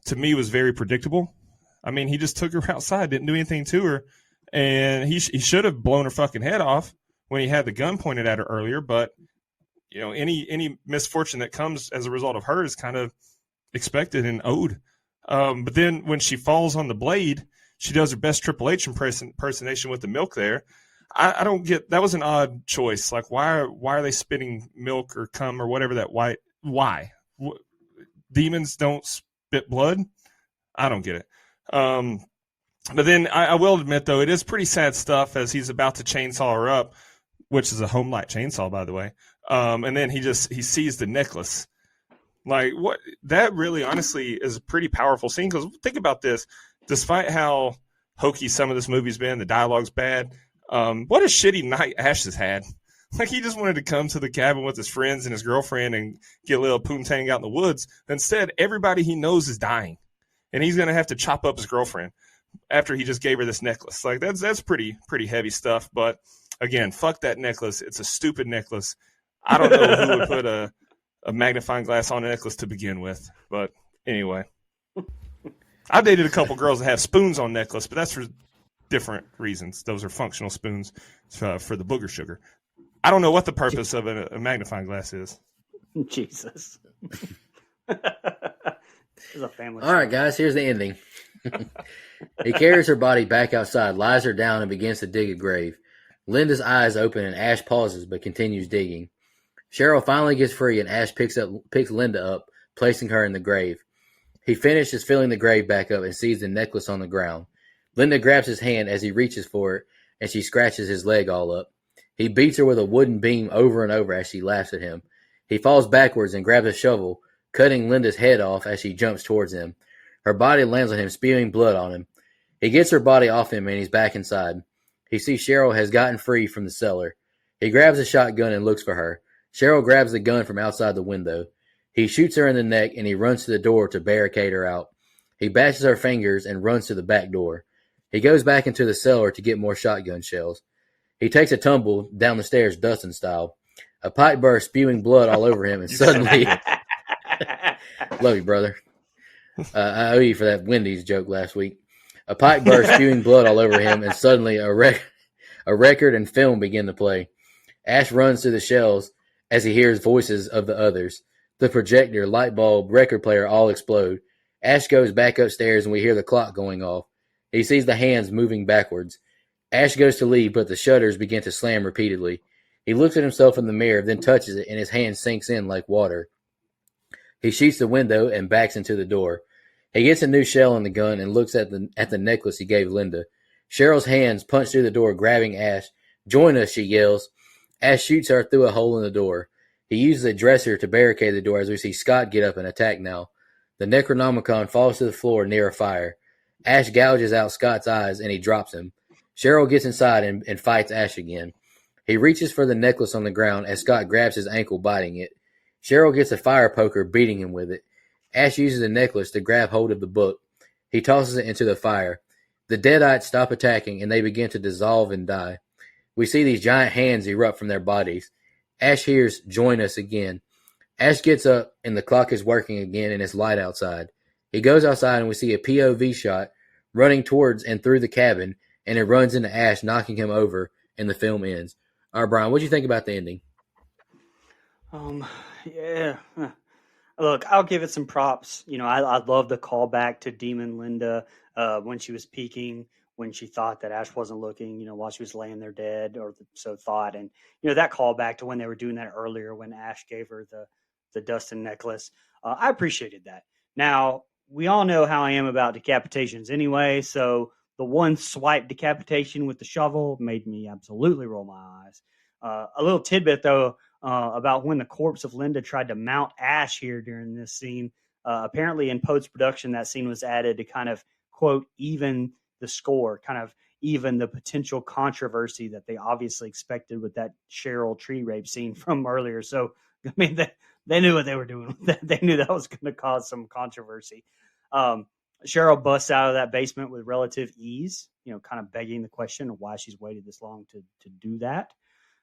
to me, was very predictable. I mean, he just took her outside, didn't do anything to her. And he should have blown her fucking head off when he had the gun pointed at her earlier. But, any misfortune that comes as a result of her is kind of expected and owed. But then when she falls on the blade, she does her best Triple H impersonation with the milk there. I don't get, that was an odd choice. Like, why are they spitting milk or cum or whatever that white? Why? Demons don't spit blood? I don't get it. But then I will admit, though, it is pretty sad stuff as he's about to chainsaw her up, which is a home light chainsaw, by the way. And then he sees the necklace. Like, what? That really, honestly, is a pretty powerful scene. Because think about this. Despite how hokey some of this movie's been, the dialogue's bad. What a shitty night Ash has had. Like, he just wanted to come to the cabin with his friends and his girlfriend and get a little poontang out in the woods. Instead, everybody he knows is dying. And he's going to have to chop up his girlfriend after he just gave her this necklace. Like, that's pretty heavy stuff. But, again, fuck that necklace. It's a stupid necklace. I don't know who would put a magnifying glass on a necklace to begin with. But, anyway. I've dated a couple girls that have spoons on necklace, but that's for different reasons. Those are functional spoons for the booger sugar. I don't know what the purpose of a magnifying glass is.
Jesus. This is a family.
All right, guys, here's the ending. He carries her body back outside, lies her down, and begins to dig a grave. Linda's eyes open and Ash pauses but continues digging. Cheryl finally gets free and Ash picks Linda up, placing her in the grave. He finishes filling the grave back up and sees the necklace on the ground. Linda grabs his hand as he reaches for it, and she scratches his leg all up. He beats her with a wooden beam over and over as she laughs at him. He falls backwards and grabs a shovel, cutting Linda's head off as she jumps towards him. Her body lands on him, spewing blood on him. He gets her body off him, and he's back inside. He sees Cheryl has gotten free from the cellar. He grabs a shotgun and looks for her. Cheryl grabs the gun from outside the window. He shoots her in the neck, and he runs to the door to barricade her out. He bashes her fingers and runs to the back door. He goes back into the cellar to get more shotgun shells. He takes a tumble down the stairs, Dustin style. A pipe bursts, spewing blood all over him, and suddenly... Love you, brother. I owe you for that Wendy's joke last week. A pipe burst, spewing blood all over him, and suddenly a record and film begin to play. Ash runs to the shelves as he hears voices of the others. The projector, light bulb, record player all explode. Ash goes back upstairs, and we hear the clock going off. He sees the hands moving backwards. Ash goes to leave, but the shutters begin to slam repeatedly. He looks at himself in the mirror, then touches it, and his hand sinks in like water. He shoots the window and backs into the door. He gets a new shell in the gun and looks at the necklace he gave Linda. Cheryl's hands punch through the door, grabbing Ash. "Join us," she yells. Ash shoots her through a hole in the door. He uses a dresser to barricade the door as we see Scott get up and attack now. The Necronomicon falls to the floor near a fire. Ash gouges out Scott's eyes and he drops him. Cheryl gets inside and fights Ash again. He reaches for the necklace on the ground as Scott grabs his ankle, biting it. Cheryl gets a fire poker, beating him with it. Ash uses the necklace to grab hold of the book. He tosses it into the fire. The Deadites stop attacking and they begin to dissolve and die. We see these giant hands erupt from their bodies. Ash hears, "Join us" again. Ash gets up and the clock is working again and it's light outside. He goes outside and we see a POV shot running towards and through the cabin, and it runs into Ash, knocking him over, and the film ends. All right, Brian, what do you think about the ending?
Yeah. Look, I'll give it some props. You know, I love the callback to Demon Linda when she was peeking, when she thought that Ash wasn't looking, you know, while she was laying there dead, or so thought. And, you know, that callback to when they were doing that earlier when Ash gave her the Dustin necklace. I appreciated that. Now, we all know how I am about decapitations anyway, so the one swipe decapitation with the shovel made me absolutely roll my eyes. A little tidbit, though, about when the corpse of Linda tried to mount Ash here during this scene. Apparently in post-production, that scene was added to kind of, quote, even the score, kind of even the potential controversy that they obviously expected with that Cheryl tree rape scene from earlier. So, I mean, they knew what they were doing. They knew that was going to cause some controversy. Cheryl busts out of that basement with relative ease, you know, kind of begging the question of why she's waited this long to do that.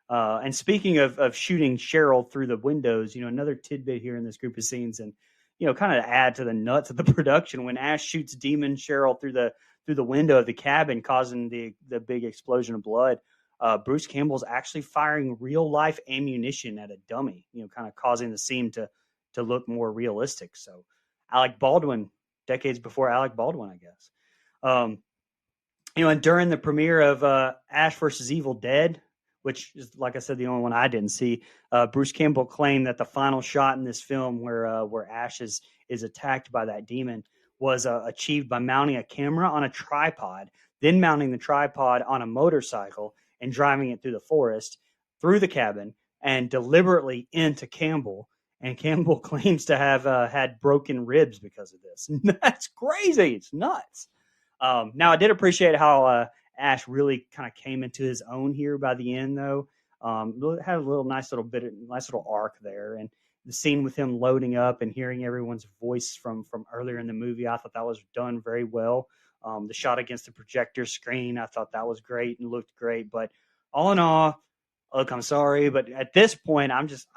And speaking of shooting Cheryl through the windows, you know, another tidbit here in this group of scenes, and, you know, kind of add to the nuts of the production, when Ash shoots Demon Cheryl through the window of the cabin, causing the big explosion of blood, Bruce Campbell's actually firing real life ammunition at a dummy, you know, kind of causing the scene to look more realistic. So Alec Baldwin, decades before Alec Baldwin, I guess. You know, and during the premiere of Ash vs. Evil Dead, which is, like I said, the only one I didn't see, Bruce Campbell claimed that the final shot in this film where Ash is attacked by that demon was achieved by mounting a camera on a tripod, then mounting the tripod on a motorcycle and driving it through the forest, through the cabin, and deliberately into Campbell. And Campbell claims to have had broken ribs because of this. That's crazy. It's nuts. Now, I did appreciate how Ash really kind of came into his own here by the end, though. Had a nice little arc there. And the scene with him loading up and hearing everyone's voice from earlier in the movie, I thought that was done very well. The shot against the projector screen, I thought that was great and looked great. But all in all, look, I'm sorry, but at this point, I'm just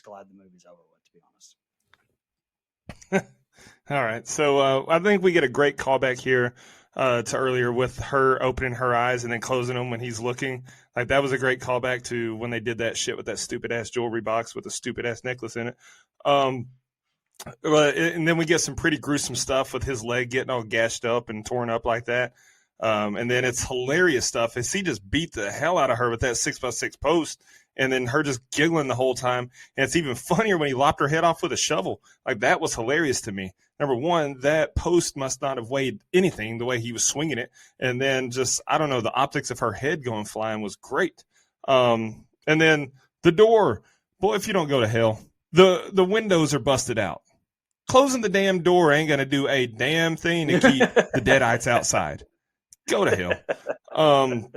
glad the movie's over with, to be honest.
All right. So I think we get a great callback here to earlier with her opening her eyes and then closing them when he's looking. Like, that was a great callback to when they did that shit with that stupid-ass jewelry box with a stupid-ass necklace in it. And then we get some pretty gruesome stuff with his leg getting all gashed up and torn up like that. And then it's hilarious stuff as he just beat the hell out of her with that 6x6 post, and then her just giggling the whole time. And it's even funnier when he lopped her head off with a shovel. Like, that was hilarious to me. Number one, that post must not have weighed anything the way he was swinging it. And then just, I don't know, the optics of her head going flying was great. And then the door, boy, if you don't go to hell, the windows are busted out. Closing the damn door ain't going to do a damn thing to keep the deadites outside. Go to hell.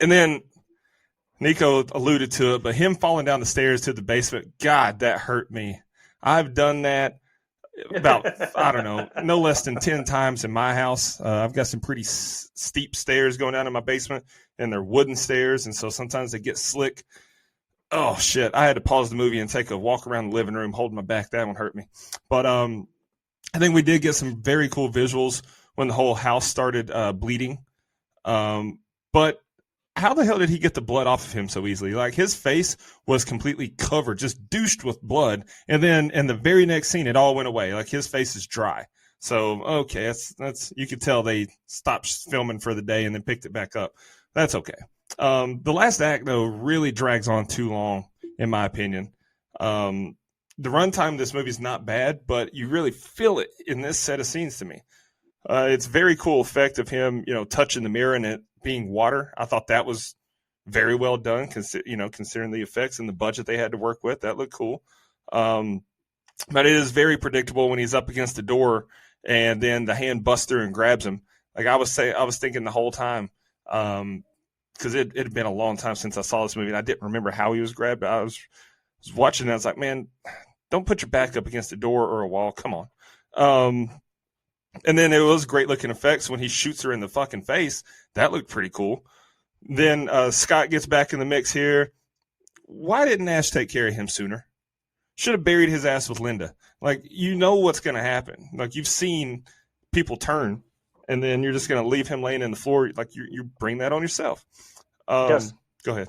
And then Nico alluded to it, but him falling down the stairs to the basement, God, that hurt me. I've done that about, I don't know, no less than 10 times in my house. I've got some pretty steep stairs going down in my basement, and they're wooden stairs, and so sometimes they get slick. Oh, shit. I had to pause the movie and take a walk around the living room holding my back. That one hurt me. But I think we did get some very cool visuals when the whole house started bleeding. But how the hell did he get the blood off of him so easily? Like, his face was completely covered, just douched with blood. And then in the very next scene, it all went away. Like, his face is dry. So, okay, that's you could tell they stopped filming for the day and then picked it back up. That's okay. The last act, though, really drags on too long, in my opinion. The runtime of this movie is not bad, but you really feel it in this set of scenes to me. It's very cool effect of him, touching the mirror and it being water. I thought that was very well done, considering the effects and the budget they had to work with. That looked cool. But it is very predictable when he's up against the door and then the hand busts through and grabs him. Like, I was thinking the whole time, because it had been a long time since I saw this movie and I didn't remember how he was grabbed. I was watching and I was like, man, don't put your back up against a door or a wall. Come on. And then it was great looking effects when he shoots her in the fucking face. That looked pretty cool. Then Scott gets back in the mix here. Why didn't Ash take care of him sooner? Should have buried his ass with Linda. Like, you know what's going to happen. Like, you've seen people turn, and then you're just going to leave him laying in the floor. Like, you bring that on yourself. Go ahead.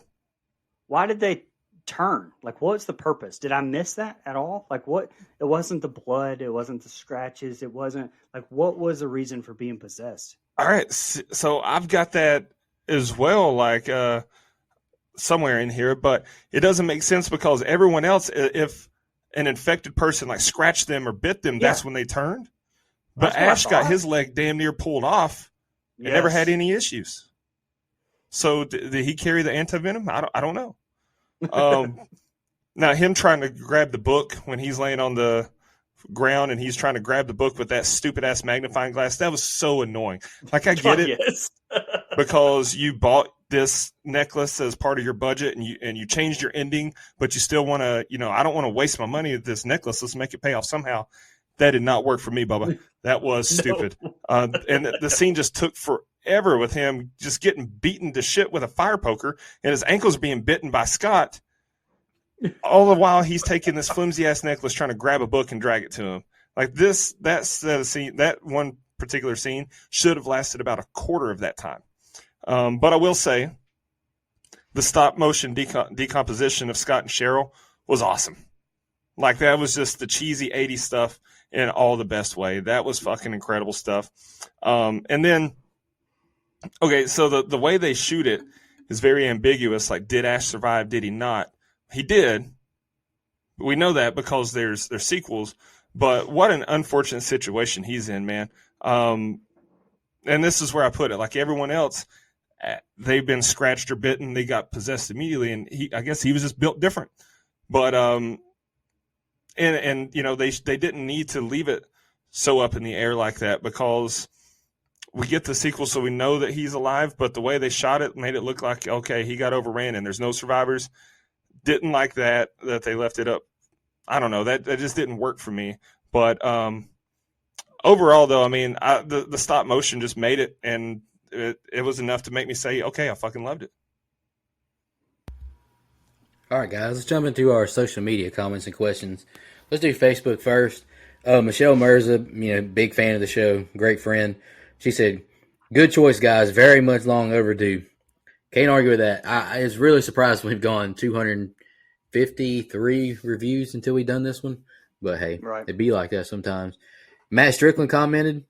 Why did they turn? Like, what's the purpose? Did I miss that at all? Like, what? It wasn't the blood. It wasn't the scratches. It wasn't, like, what was the reason for being possessed?
All right. So I've got that as well, like, somewhere in here, but it doesn't make sense because everyone else, if an infected person, like, scratched them or bit them, that's when they turned. But Ash got his leg damn near pulled off and never had any issues. So did he carry the antivenom? I don't know. Now, him trying to grab the book when he's laying on the ground and he's trying to grab the book with that stupid ass magnifying glass, that was so annoying. Like, I get it because you bought this necklace as part of your budget and you changed your ending, but you still want to, I don't want to waste my money with this necklace. Let's make it pay off somehow. That did not work for me, Bubba. That was stupid. And the scene just took forever with him just getting beaten to shit with a fire poker, and his ankles being bitten by Scott. All the while he's taking this flimsy ass necklace, trying to grab a book and drag it to him. Like, that one particular scene should have lasted about a quarter of that time. But I will say, the stop motion decomposition of Scott and Cheryl was awesome. Like, that was just the cheesy 80s stuff in all the best way. That was fucking incredible stuff. And then, okay, so the way they shoot it is very ambiguous. Like, did Ash survive? Did he not? He did. We know that because there's sequels. But what an unfortunate situation he's in, man. And this is where I put it. Like, everyone else, they've been scratched or bitten. They got possessed immediately, and I guess he was just built different. But And they didn't need to leave it so up in the air like that because we get the sequel, so we know that he's alive. But the way they shot it made it look like, okay, he got overran and there's no survivors. Didn't like that they left it up. I don't know, that just didn't work for me. But overall, though, I mean, the stop motion just made it, and it was enough to make me say, okay, I fucking loved it.
All right, guys, let's jump into our social media comments and questions. Let's do Facebook first. Michelle Mirza, big fan of the show, great friend. She said, "Good choice, guys. Very much long overdue." Can't argue with that. I was really surprised we've gone 253 reviews until we done this one. But hey,
Right.
it'd be like that sometimes. Matt Strickland commented,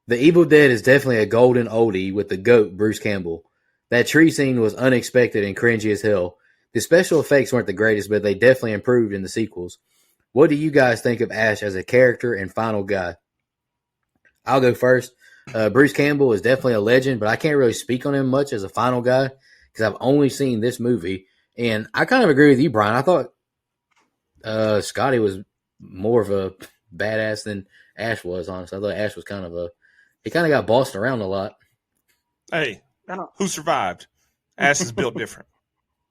"The Evil Dead is definitely a golden oldie with the GOAT, Bruce Campbell. That tree scene was unexpected and cringy as hell. The special effects weren't the greatest, but they definitely improved in the sequels. What do you guys think of Ash as a character and final guy?" I'll go first. Bruce Campbell is definitely a legend, but I can't really speak on him much as a final guy because I've only seen this movie. And I kind of agree with you, Brian. I thought Scotty was more of a badass than Ash was, honestly. I thought Ash was he kind of got bossed around a lot.
Hey, who survived? Ash is built different.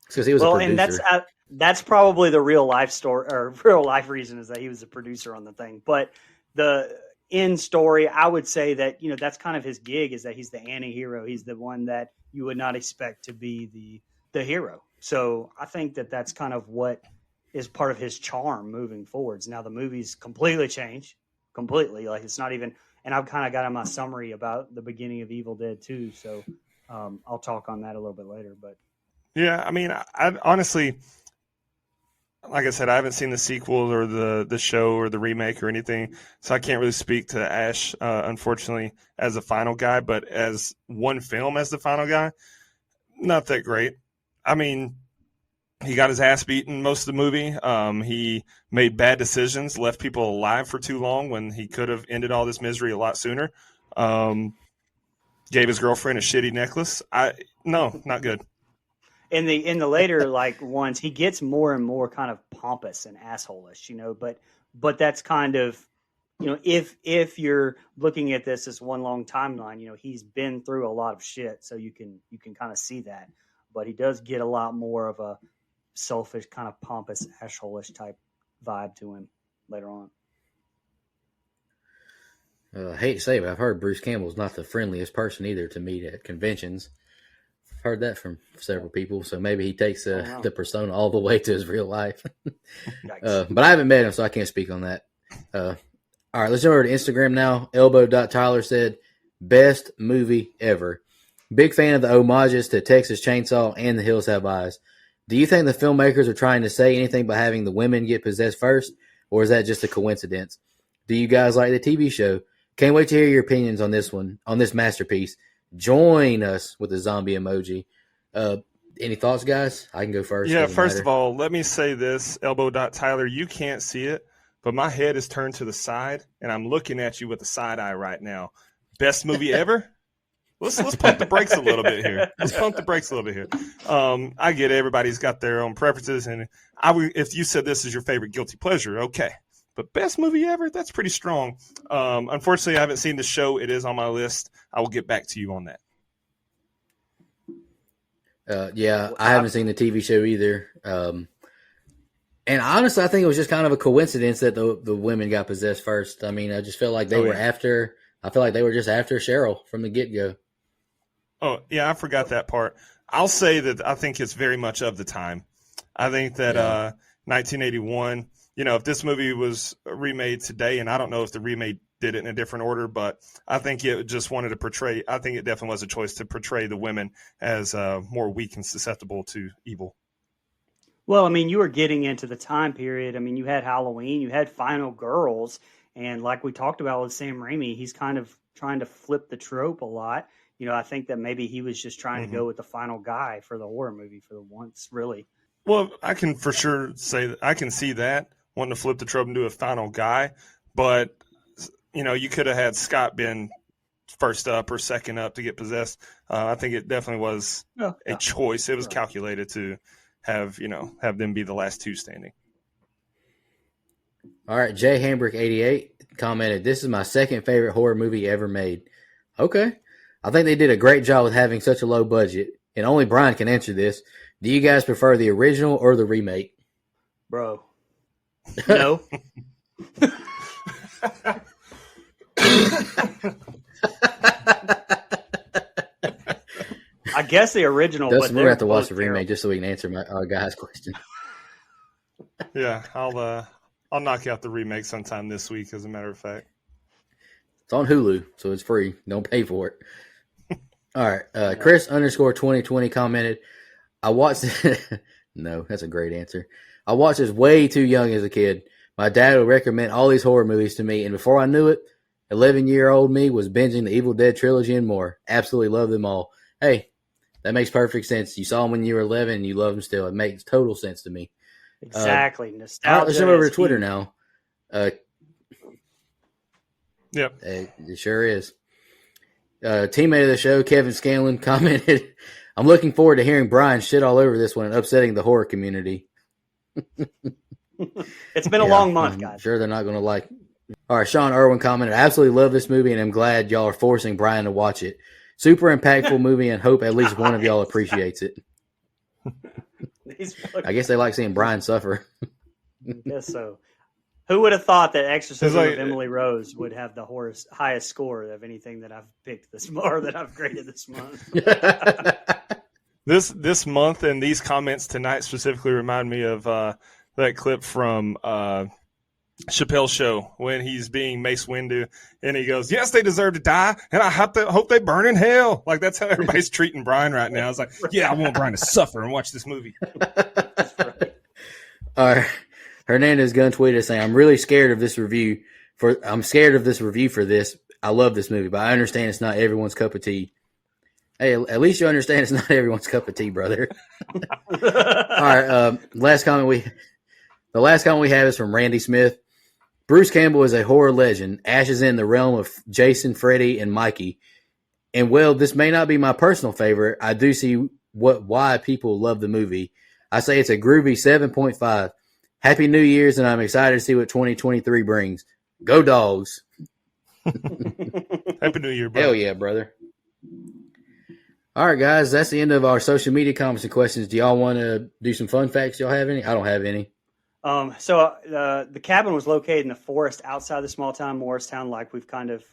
Because he was a producer.
And that's probably the real life story or real life reason is that he was a producer on the thing. But the end story, I would say that that's kind of his gig, is that he's the anti-hero. He's the one that you would not expect to be the hero. So I think that that's kind of what is part of his charm moving forwards. Now the movie's completely changed, completely. Like it's not even. And I've kind of got in my summary about the beginning of Evil Dead 2, so I'll talk on that a little bit later. But
yeah, I mean, I honestly, like I said, I haven't seen the sequel or the show or the remake or anything, so I can't really speak to Ash, unfortunately, as a final guy. But as one film as the final guy, not that great. I mean, he got his ass beaten most of the movie. He made bad decisions, left people alive for too long when he could have ended all this misery a lot sooner. Gave his girlfriend a shitty necklace. No, not good.
In the later ones, he gets more and more kind of pompous and asshole-ish, but that's kind of, if you're looking at this as one long timeline, he's been through a lot of shit, so you can kind of see that. But he does get a lot more of a selfish, kind of pompous, asshole-ish type vibe to him later on.
I hate to say it, but I've heard Bruce Campbell's not the friendliest person either to meet at conventions. I've heard that from several people, so maybe he takes the persona all the way to his real life. But I haven't met him, so I can't speak on that. All right, let's jump over to Instagram now. Elbow.Tyler said, "Best movie ever. Big fan of the homages to Texas Chainsaw and The Hills Have Eyes. Do you think the filmmakers are trying to say anything by having the women get possessed first, or is that just a coincidence? Do you guys like the TV show? Can't wait to hear your opinions on this masterpiece. Join us with the zombie emoji." Any thoughts, guys? I can go first.
Yeah, first of all, let me say this, Elbow.Tyler, you can't see it, but my head is turned to the side, and I'm looking at you with a side eye right now. Best movie ever? Let's pump the brakes a little bit here. I get it. Everybody's got their own preferences, and if you said this is your favorite guilty pleasure, okay. But best movie ever? That's pretty strong. Unfortunately, I haven't seen the show. It is on my list. I will get back to you on that.
I haven't seen the TV show either. And honestly, I think it was just kind of a coincidence that the women got possessed first. I mean, I just felt like they were after. I feel like they were just after Cheryl from the get-go.
Oh, yeah, I forgot that part. I'll say that I think it's very much of the time. I think that 1981, if this movie was remade today, and I don't know if the remake did it in a different order, but I think it just wanted to portray, I think it definitely was a choice to portray the women as more weak and susceptible to evil.
Well, I mean, you were getting into the time period. I mean, you had Halloween, you had Final Girls, and like we talked about with Sam Raimi, he's kind of trying to flip the trope a lot. I think that maybe he was just trying to go with the final guy for the horror movie for the once, really.
Well, I can for sure say that I can see that, wanting to flip the trope and do a final guy, but you could have had Scott been first up or second up to get possessed. I think it definitely was a choice. It was calculated to have them be the last two standing.
All right, Jay Hambrick 88 commented, "This is my second favorite horror movie ever made." Okay. I think they did a great job with having such a low budget, and only Brian can answer this. Do you guys prefer the original or the remake?
Bro. No. I guess the original.
Dustin, we're going to have to watch the remake just so we can answer our guy's question.
Yeah, I'll I'll knock out the remake sometime this week, as a matter of fact.
It's on Hulu, so it's free. Don't pay for it. All right. Chris _2020 commented, I watched No, that's a great answer. I watched this way too young as a kid. My dad would recommend all these horror movies to me, and before I knew it, 11-year-old me was binging the Evil Dead trilogy and more. Absolutely love them all. Hey, that makes perfect sense. You saw them when you were 11, and you love them still. It makes total sense to me.
Exactly. Nostalgia.
All right, let's jump over to Twitter now.
Yep.
It sure is. Teammate of the show, Kevin Scanlon, commented, I'm looking forward to hearing Brian shit all over this one and upsetting the horror community.
It's been a long month, guys.
I'm sure they're not going to like it. All right, Sean Irwin commented, I absolutely love this movie, and I'm glad y'all are forcing Brian to watch it. Super impactful movie, and hope at least one of y'all appreciates it. I guess they like seeing Brian suffer.
I guess so. Who would have thought that Exorcism of Emily Rose would have the highest score of anything that I've picked this month, or that I've graded this month?
This month and these comments tonight specifically remind me of that clip from Chappelle's show when he's being Mace Windu and he goes, yes, they deserve to die, and I hope they burn in hell. Like, that's how everybody's treating Brian right now. It's like, yeah, I want Brian to suffer and watch this movie.
That's right.
All right. Hernandez gun tweeted saying, I'm really scared of this review for this. I love this movie, but I understand it's not everyone's cup of tea. Hey, at least you understand it's not everyone's cup of tea, brother. All right. The last comment we have is from Randy Smith. Bruce Campbell is a horror legend, ashes in the realm of Jason, Freddy, and Mikey. And well, this may not be my personal favorite. I do see why people love the movie. I say it's a groovy 7.5. Happy New Year's, and I'm excited to see what 2023 brings. Go Dogs.
Happy New Year, brother.
Hell yeah, brother. All right, guys, that's the end of our social media comments and questions. Do y'all want to do some fun facts? Y'all have any? I don't have any.
So the cabin was located in the forest outside the small town Morristown, like we've kind of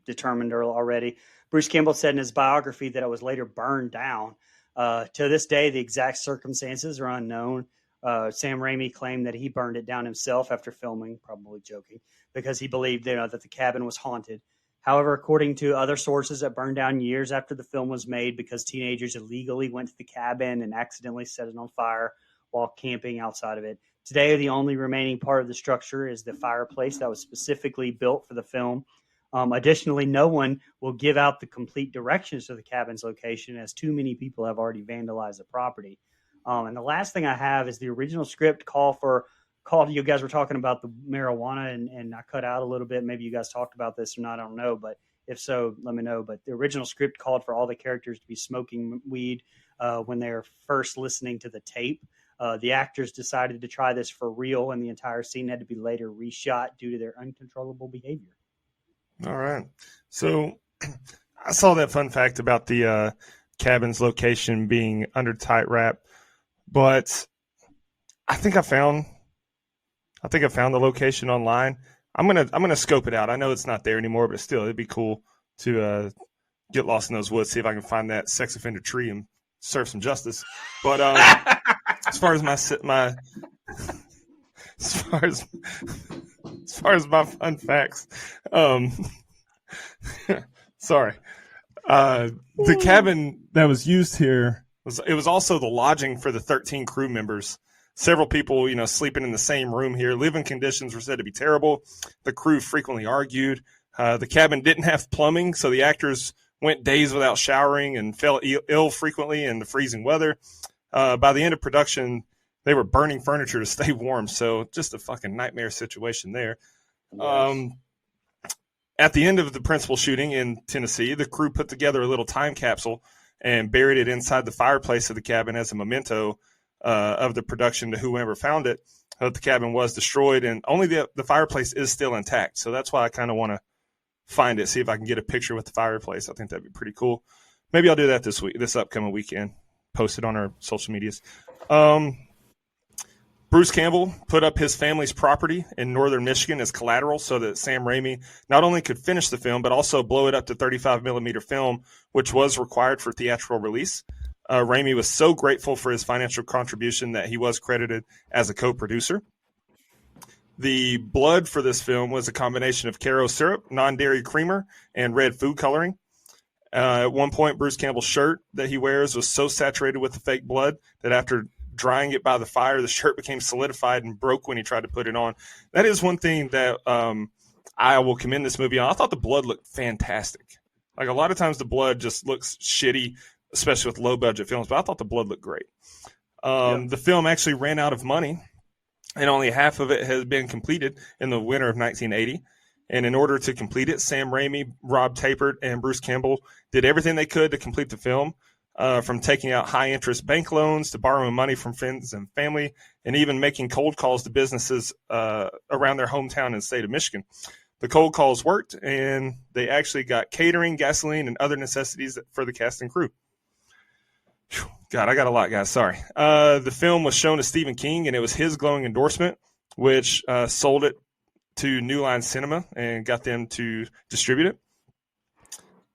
determined already. Bruce Campbell said in his biography that it was later burned down. To this day, the exact circumstances are unknown. Sam Raimi claimed that he burned it down himself after filming, probably joking, because he believed that the cabin was haunted. However, according to other sources, it burned down years after the film was made because teenagers illegally went to the cabin and accidentally set it on fire while camping outside of it. Today, the only remaining part of the structure is the fireplace that was specifically built for the film. Additionally, no one will give out the complete directions to the cabin's location, as too many people have already vandalized the property. And the last thing I have is the original script called. You guys were talking about the marijuana, and I cut out a little bit. Maybe you guys talked about this or not, I don't know. But if so, let me know. But the original script called for all the characters to be smoking weed when they're first listening to the tape. The actors decided to try this for real, and the entire scene had to be later reshot due to their uncontrollable behavior.
All right. So I saw that fun fact about the cabin's location being under tight wrap, but I think I found the location online. I'm gonna scope it out. I know it's not there anymore, but still, it'd be cool to get lost in those woods, see if I can find that sex offender tree and serve some justice. But as far as my fun facts, sorry. The cabin that was used here was also the lodging for the 13 crew members. Several people, sleeping in the same room here. Living conditions were said to be terrible. The crew frequently argued. The cabin didn't have plumbing, so the actors went days without showering and fell ill frequently in the freezing weather. By the end of production, they were burning furniture to stay warm, so just a fucking nightmare situation there. Yes. At the end of the principal shooting in Tennessee, the crew put together a little time capsule and buried it inside the fireplace of the cabin as a memento of the production to whoever found it. The cabin was destroyed, and only the fireplace is still intact. So that's why I kind of want to find it, see if I can get a picture with the fireplace. I think that'd be pretty cool. Maybe I'll do that this upcoming weekend. Post it on our social medias. Bruce Campbell put up his family's property in northern Michigan as collateral so that Sam Raimi not only could finish the film, but also blow it up to 35 millimeter film, which was required for theatrical release. Raimi was so grateful for his financial contribution that he was credited as a co-producer. The blood for this film was a combination of Caro syrup, non-dairy creamer, and red food coloring. At one point, Bruce Campbell's shirt that he wears was so saturated with the fake blood that after drying it by the fire, the shirt became solidified and broke when he tried to put it on. That is one thing that I will commend this movie on. I thought the blood looked fantastic. Like, a lot of times the blood just looks shitty, especially with low-budget films, but I thought the blood looked great. The film actually ran out of money, and only half of it has been completed in the winter of 1980. And in order to complete it, Sam Raimi, Rob Tapert, and Bruce Campbell did everything they could to complete the film, from taking out high-interest bank loans to borrowing money from friends and family, and even making cold calls to businesses around their hometown in the state of Michigan. The cold calls worked, and they actually got catering, gasoline, and other necessities for the cast and crew. God, I got a lot, guys. Sorry. The film was shown to Stephen King, and it was his glowing endorsement, which sold it to New Line Cinema and got them to distribute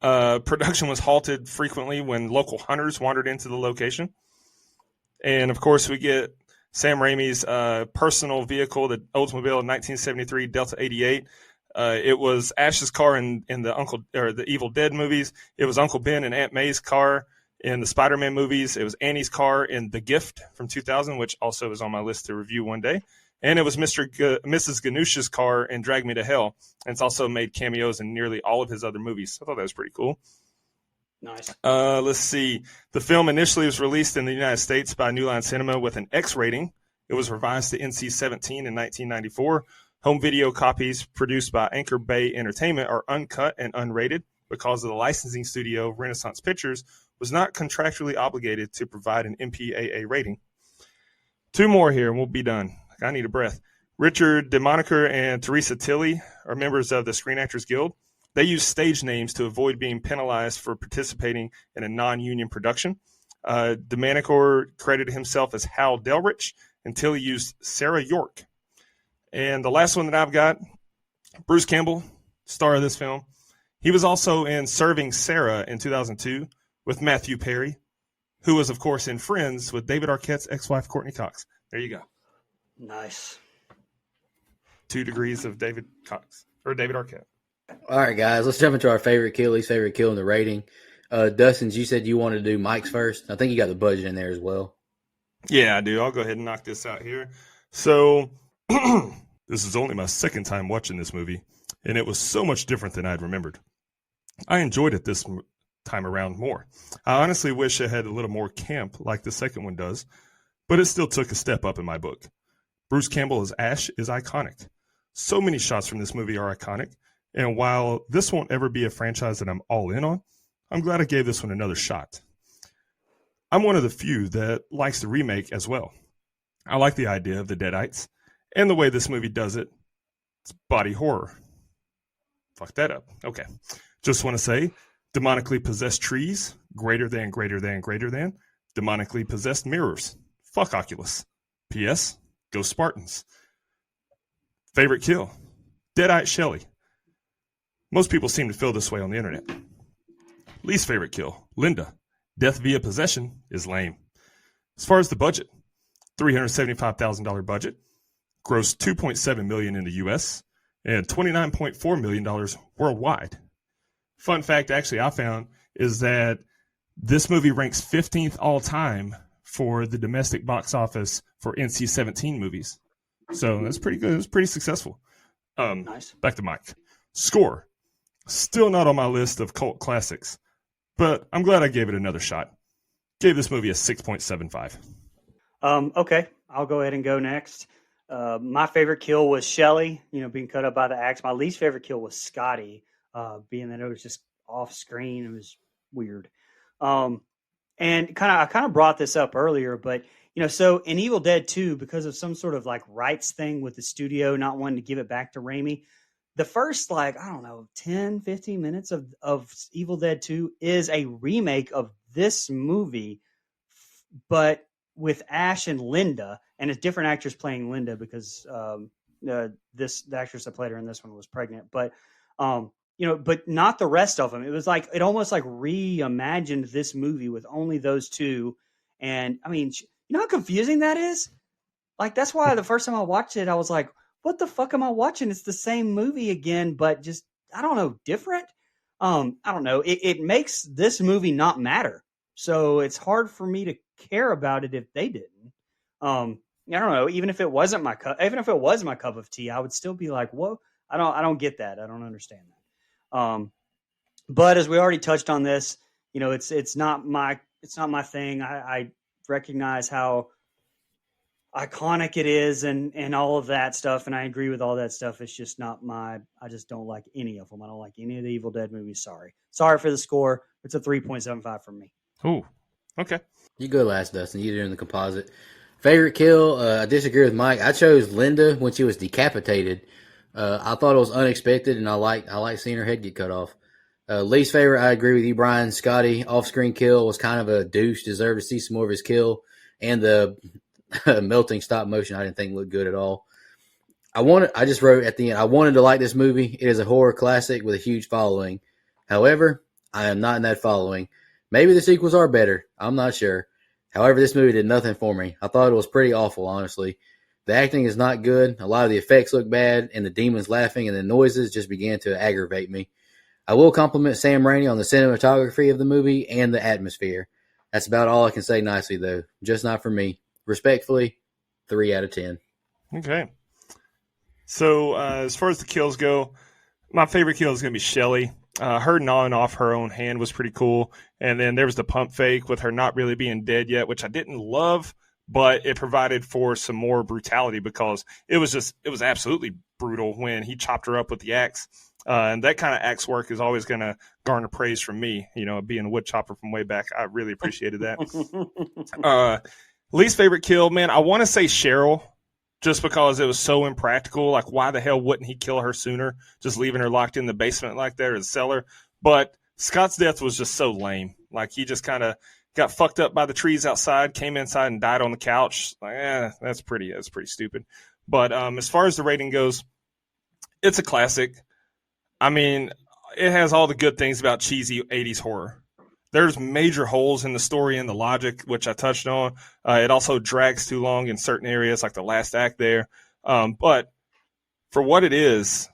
it. Production was halted frequently when local hunters wandered into the location. And, of course, we get Sam Raimi's personal vehicle, the Oldsmobile 1973 Delta 88. It was Ash's car in the Evil Dead movies. It was Uncle Ben and Aunt May's car in the Spider-Man movies. It was Annie's car in The Gift from 2000, which also is on my list to review one day. And it was Mrs. Ganush's car in Drag Me to Hell. And it's also made cameos in nearly all of his other movies. I thought that was pretty cool.
Nice.
Let's see. The film initially was released in the United States by New Line Cinema with an X rating. It was revised to NC-17 in 1994. Home video copies produced by Anchor Bay Entertainment are uncut and unrated because of the licensing studio, Renaissance Pictures, was not contractually obligated to provide an MPAA rating. 2 more here and we'll be done. I need a breath. Richard DeMoniker and Teresa Tilley are members of the Screen Actors Guild. They use stage names to avoid being penalized for participating in a non-union production. DeMoniker credited himself as Hal Delrich and Tilley used Sarah York. And the last one that I've got, Bruce Campbell, star of this film. He was also in Serving Sarah in 2002 with Matthew Perry, who was, of course, in Friends with David Arquette's ex-wife, Courtney Cox. There you go.
Nice.
2 degrees of David Arquette.
All right, guys, let's jump into our favorite kill, least favorite kill, and the rating. Dustin, you said you wanted to do Mike's first. I think you got the budget in there as well.
Yeah, I do. I'll go ahead and knock this out here. So this is only my second time watching this movie, and it was so much different than I'd remembered. I enjoyed it this time around more. I honestly wish it had a little more camp like the second one does, but it still took a step up in my book. Bruce Campbell as Ash is iconic. So many shots from this movie are iconic, and while this won't ever be a franchise that I'm all in on, I'm glad I gave this one another shot. I'm one of the few that likes the remake as well. I like the idea of the Deadites, and the way this movie does it. It's body horror. Fuck that up. Okay. Just want to say, demonically possessed trees, greater than, demonically possessed mirrors. Fuck Oculus. P.S. Go Spartans. Favorite kill? Deadite Shelley. Most people seem to feel this way on the internet. Least favorite kill? Linda. Death via possession is lame. As far as the budget, $375,000 budget, grossed $2.7 million in the U.S. and $29.4 million worldwide. Fun fact, actually, I found is that this movie ranks 15th all time for the domestic box office for NC-17 movies. So that's pretty good. It was pretty successful.
Nice.
Back to Mike. Score. Still not on my list of cult classics, but I'm glad I gave it another shot. Gave this movie a 6.75.
Okay, I'll go ahead and go next. My favorite kill was Shelley, being cut up by the axe. My least favorite kill was Scotty, being that it was just off screen. It was weird. And I kind of brought this up earlier, but so in Evil Dead 2, because of some sort of like rights thing with the studio not wanting to give it back to Raimi, the first 10, 15 minutes of Evil Dead 2 is a remake of this movie, but with Ash and Linda, and it's different actors playing Linda because the actress that played her in this one was pregnant, but but not the rest of them. It was like, it almost like reimagined this movie with only those two. And I mean, you know how confusing that is? Like, that's why the first time I watched it, I was like, what the fuck am I watching? It's the same movie again, but just, I don't know, different. I don't know. It makes this movie not matter. So it's hard for me to care about it if they didn't. I don't know. Even if it wasn't my cup, even if it was my cup of tea, I would still be like, whoa, I don't get that. I don't understand that. But as we already touched on this, it's not my thing. I recognize how iconic it is and all of that stuff, and I agree with all that stuff. It's just not I just don't like any of them. I don't like any of the Evil Dead movies. Sorry for the score. It's a 3.75 from me.
Ooh, okay.
You go last, Dustin. You're doing the composite. Favorite kill? I disagree with Mike. I chose Linda when she was decapitated. I thought it was unexpected, and I like seeing her head get cut off. Least favorite, I agree with you, Brian. Scotty off-screen kill was kind of a douche. Deserved to see some more of his kill, and the melting stop motion I didn't think looked good at all. I just wrote at the end, I wanted to like this movie. It is a horror classic with a huge following. However, I am not in that following. Maybe the sequels are better. I'm not sure. However, this movie did nothing for me. I thought it was pretty awful, honestly. The acting is not good. A lot of the effects look bad, and the demons laughing and the noises just began to aggravate me. I will compliment Sam Raimi on the cinematography of the movie and the atmosphere. That's about all I can say nicely, though. Just not for me. Respectfully, 3 out of 10.
Okay. So as far as the kills go, my favorite kill is going to be Shelly. Her gnawing off her own hand was pretty cool. And then there was the pump fake with her not really being dead yet, which I didn't love, but it provided for some more brutality because it was absolutely brutal when he chopped her up with the axe. And that kind of axe work is always going to garner praise from me. Being a wood chopper from way back, I really appreciated that. Least favorite kill, man, I want to say Cheryl, just because it was so impractical. Like, why the hell wouldn't he kill her sooner? Just leaving her locked in the basement like that or the cellar. But Scott's death was just so lame. Like, he just kind of got fucked up by the trees outside, came inside and died on the couch. Like, that's pretty stupid. But as far as the rating goes, it's a classic. I mean, it has all the good things about cheesy 80s horror. There's major holes in the story and the logic, which I touched on. It also drags too long in certain areas, like the last act there. But for what it is,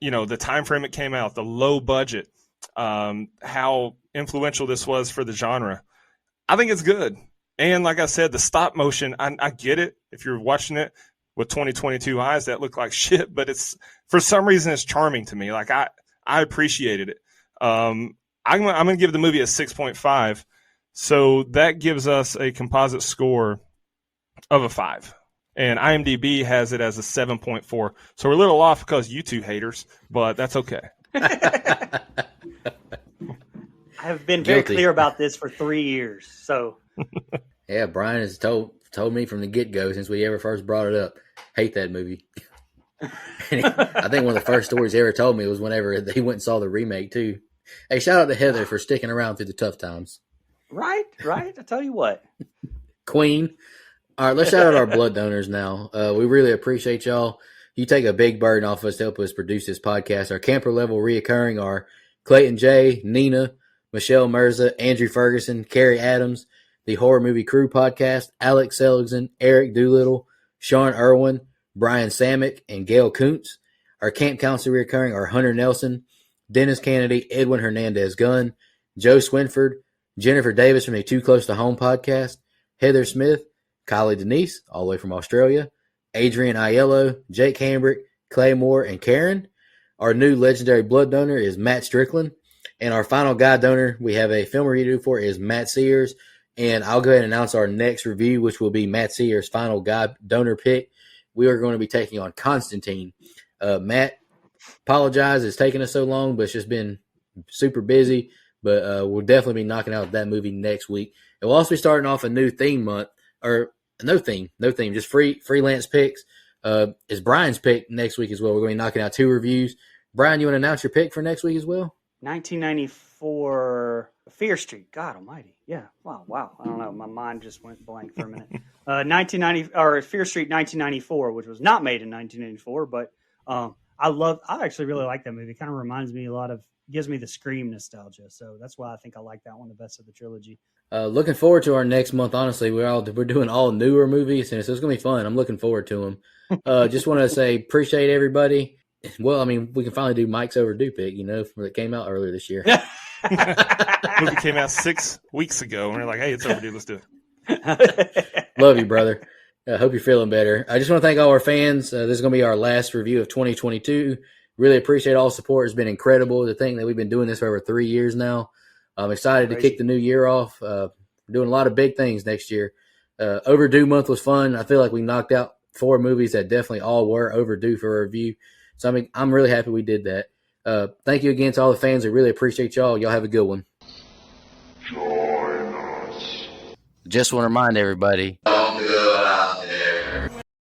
the time frame it came out, the low budget, how influential this was for the genre, I think it's good. And like I said, the stop motion, I get it. If you're watching it with 2022 eyes, that look like shit, but it's, for some reason, it's charming to me. Like, I appreciated it. I'm going to give the movie a 6.5. So that gives us a composite score of a 5. And IMDb has it as a 7.4. So we're a little off because you two haters, but that's okay.
I have been very clear about this for 3 years. So
yeah, Brian has told me from the get-go since we ever first brought it up. Hate that movie. I think one of the first stories he ever told me was whenever he went and saw the remake, too. Hey, shout out to Heather for sticking around through the tough times.
Right. I tell you what.
Queen. All right, let's shout out our blood donors now. We really appreciate y'all. You take a big burden off us to help us produce this podcast. Our camper level reoccurring are Clayton J., Nina, Michelle Mirza, Andrew Ferguson, Carrie Adams, the Horror Movie Crew podcast, Alex Seligson, Eric Doolittle, Sean Irwin, Brian Samick, and Gail Kuntz. Our camp council reoccurring are Hunter Nelson, Dennis Kennedy, Edwin Hernandez-Gunn, Joe Swinford, Jennifer Davis from the Too Close to Home podcast, Heather Smith, Kylie Denise, all the way from Australia, Adrian Aiello, Jake Hambrick, Clay Moore, and Karen. Our new legendary blood donor is Matt Strickland. And our final guy donor we have a film review for is Matt Sears. And I'll go ahead and announce our next review, which will be Matt Sears' final guy donor pick. We are going to be taking on Constantine. Matt, apologize it's taking us so long, but it's just been super busy. But we'll definitely be knocking out that movie next week. And we'll also be starting off a new theme month, or no theme, just freelance picks. It's Brian's pick next week as well. We're going to be knocking out 2 reviews. Brian, you want to announce your pick for next week as well?
1994 Fear Street. God almighty. Yeah. Wow. I don't know. My mind just went blank for a minute. 1990 or Fear Street 1994, which was not made in 1994, but I actually really like that movie. It kind of reminds me gives me the Scream nostalgia. So that's why I think I like that one the best of the trilogy.
Looking forward to our next month. Honestly, we're doing all newer movies, and so it's gonna be fun. I'm looking forward to them. Just want to say appreciate everybody. Well, I mean, we can finally do Mike's Overdue pick, that came out earlier this year.
Movie came out 6 weeks ago, and we're like, hey, it's overdue. Let's do it.
Love you, brother. I hope you're feeling better. I just want to thank all our fans. This is going to be our last review of 2022. Really appreciate all the support. It's been incredible to think that we've been doing this for over 3 years now. I'm excited to kick the new year off. We're doing a lot of big things next year. Overdue Month was fun. I feel like we knocked out 4 movies that definitely all were overdue for a review. So I'm really happy we did that. Thank you again to all the fans. I really appreciate y'all. Y'all have a good one.
Join us.
Just want to remind everybody.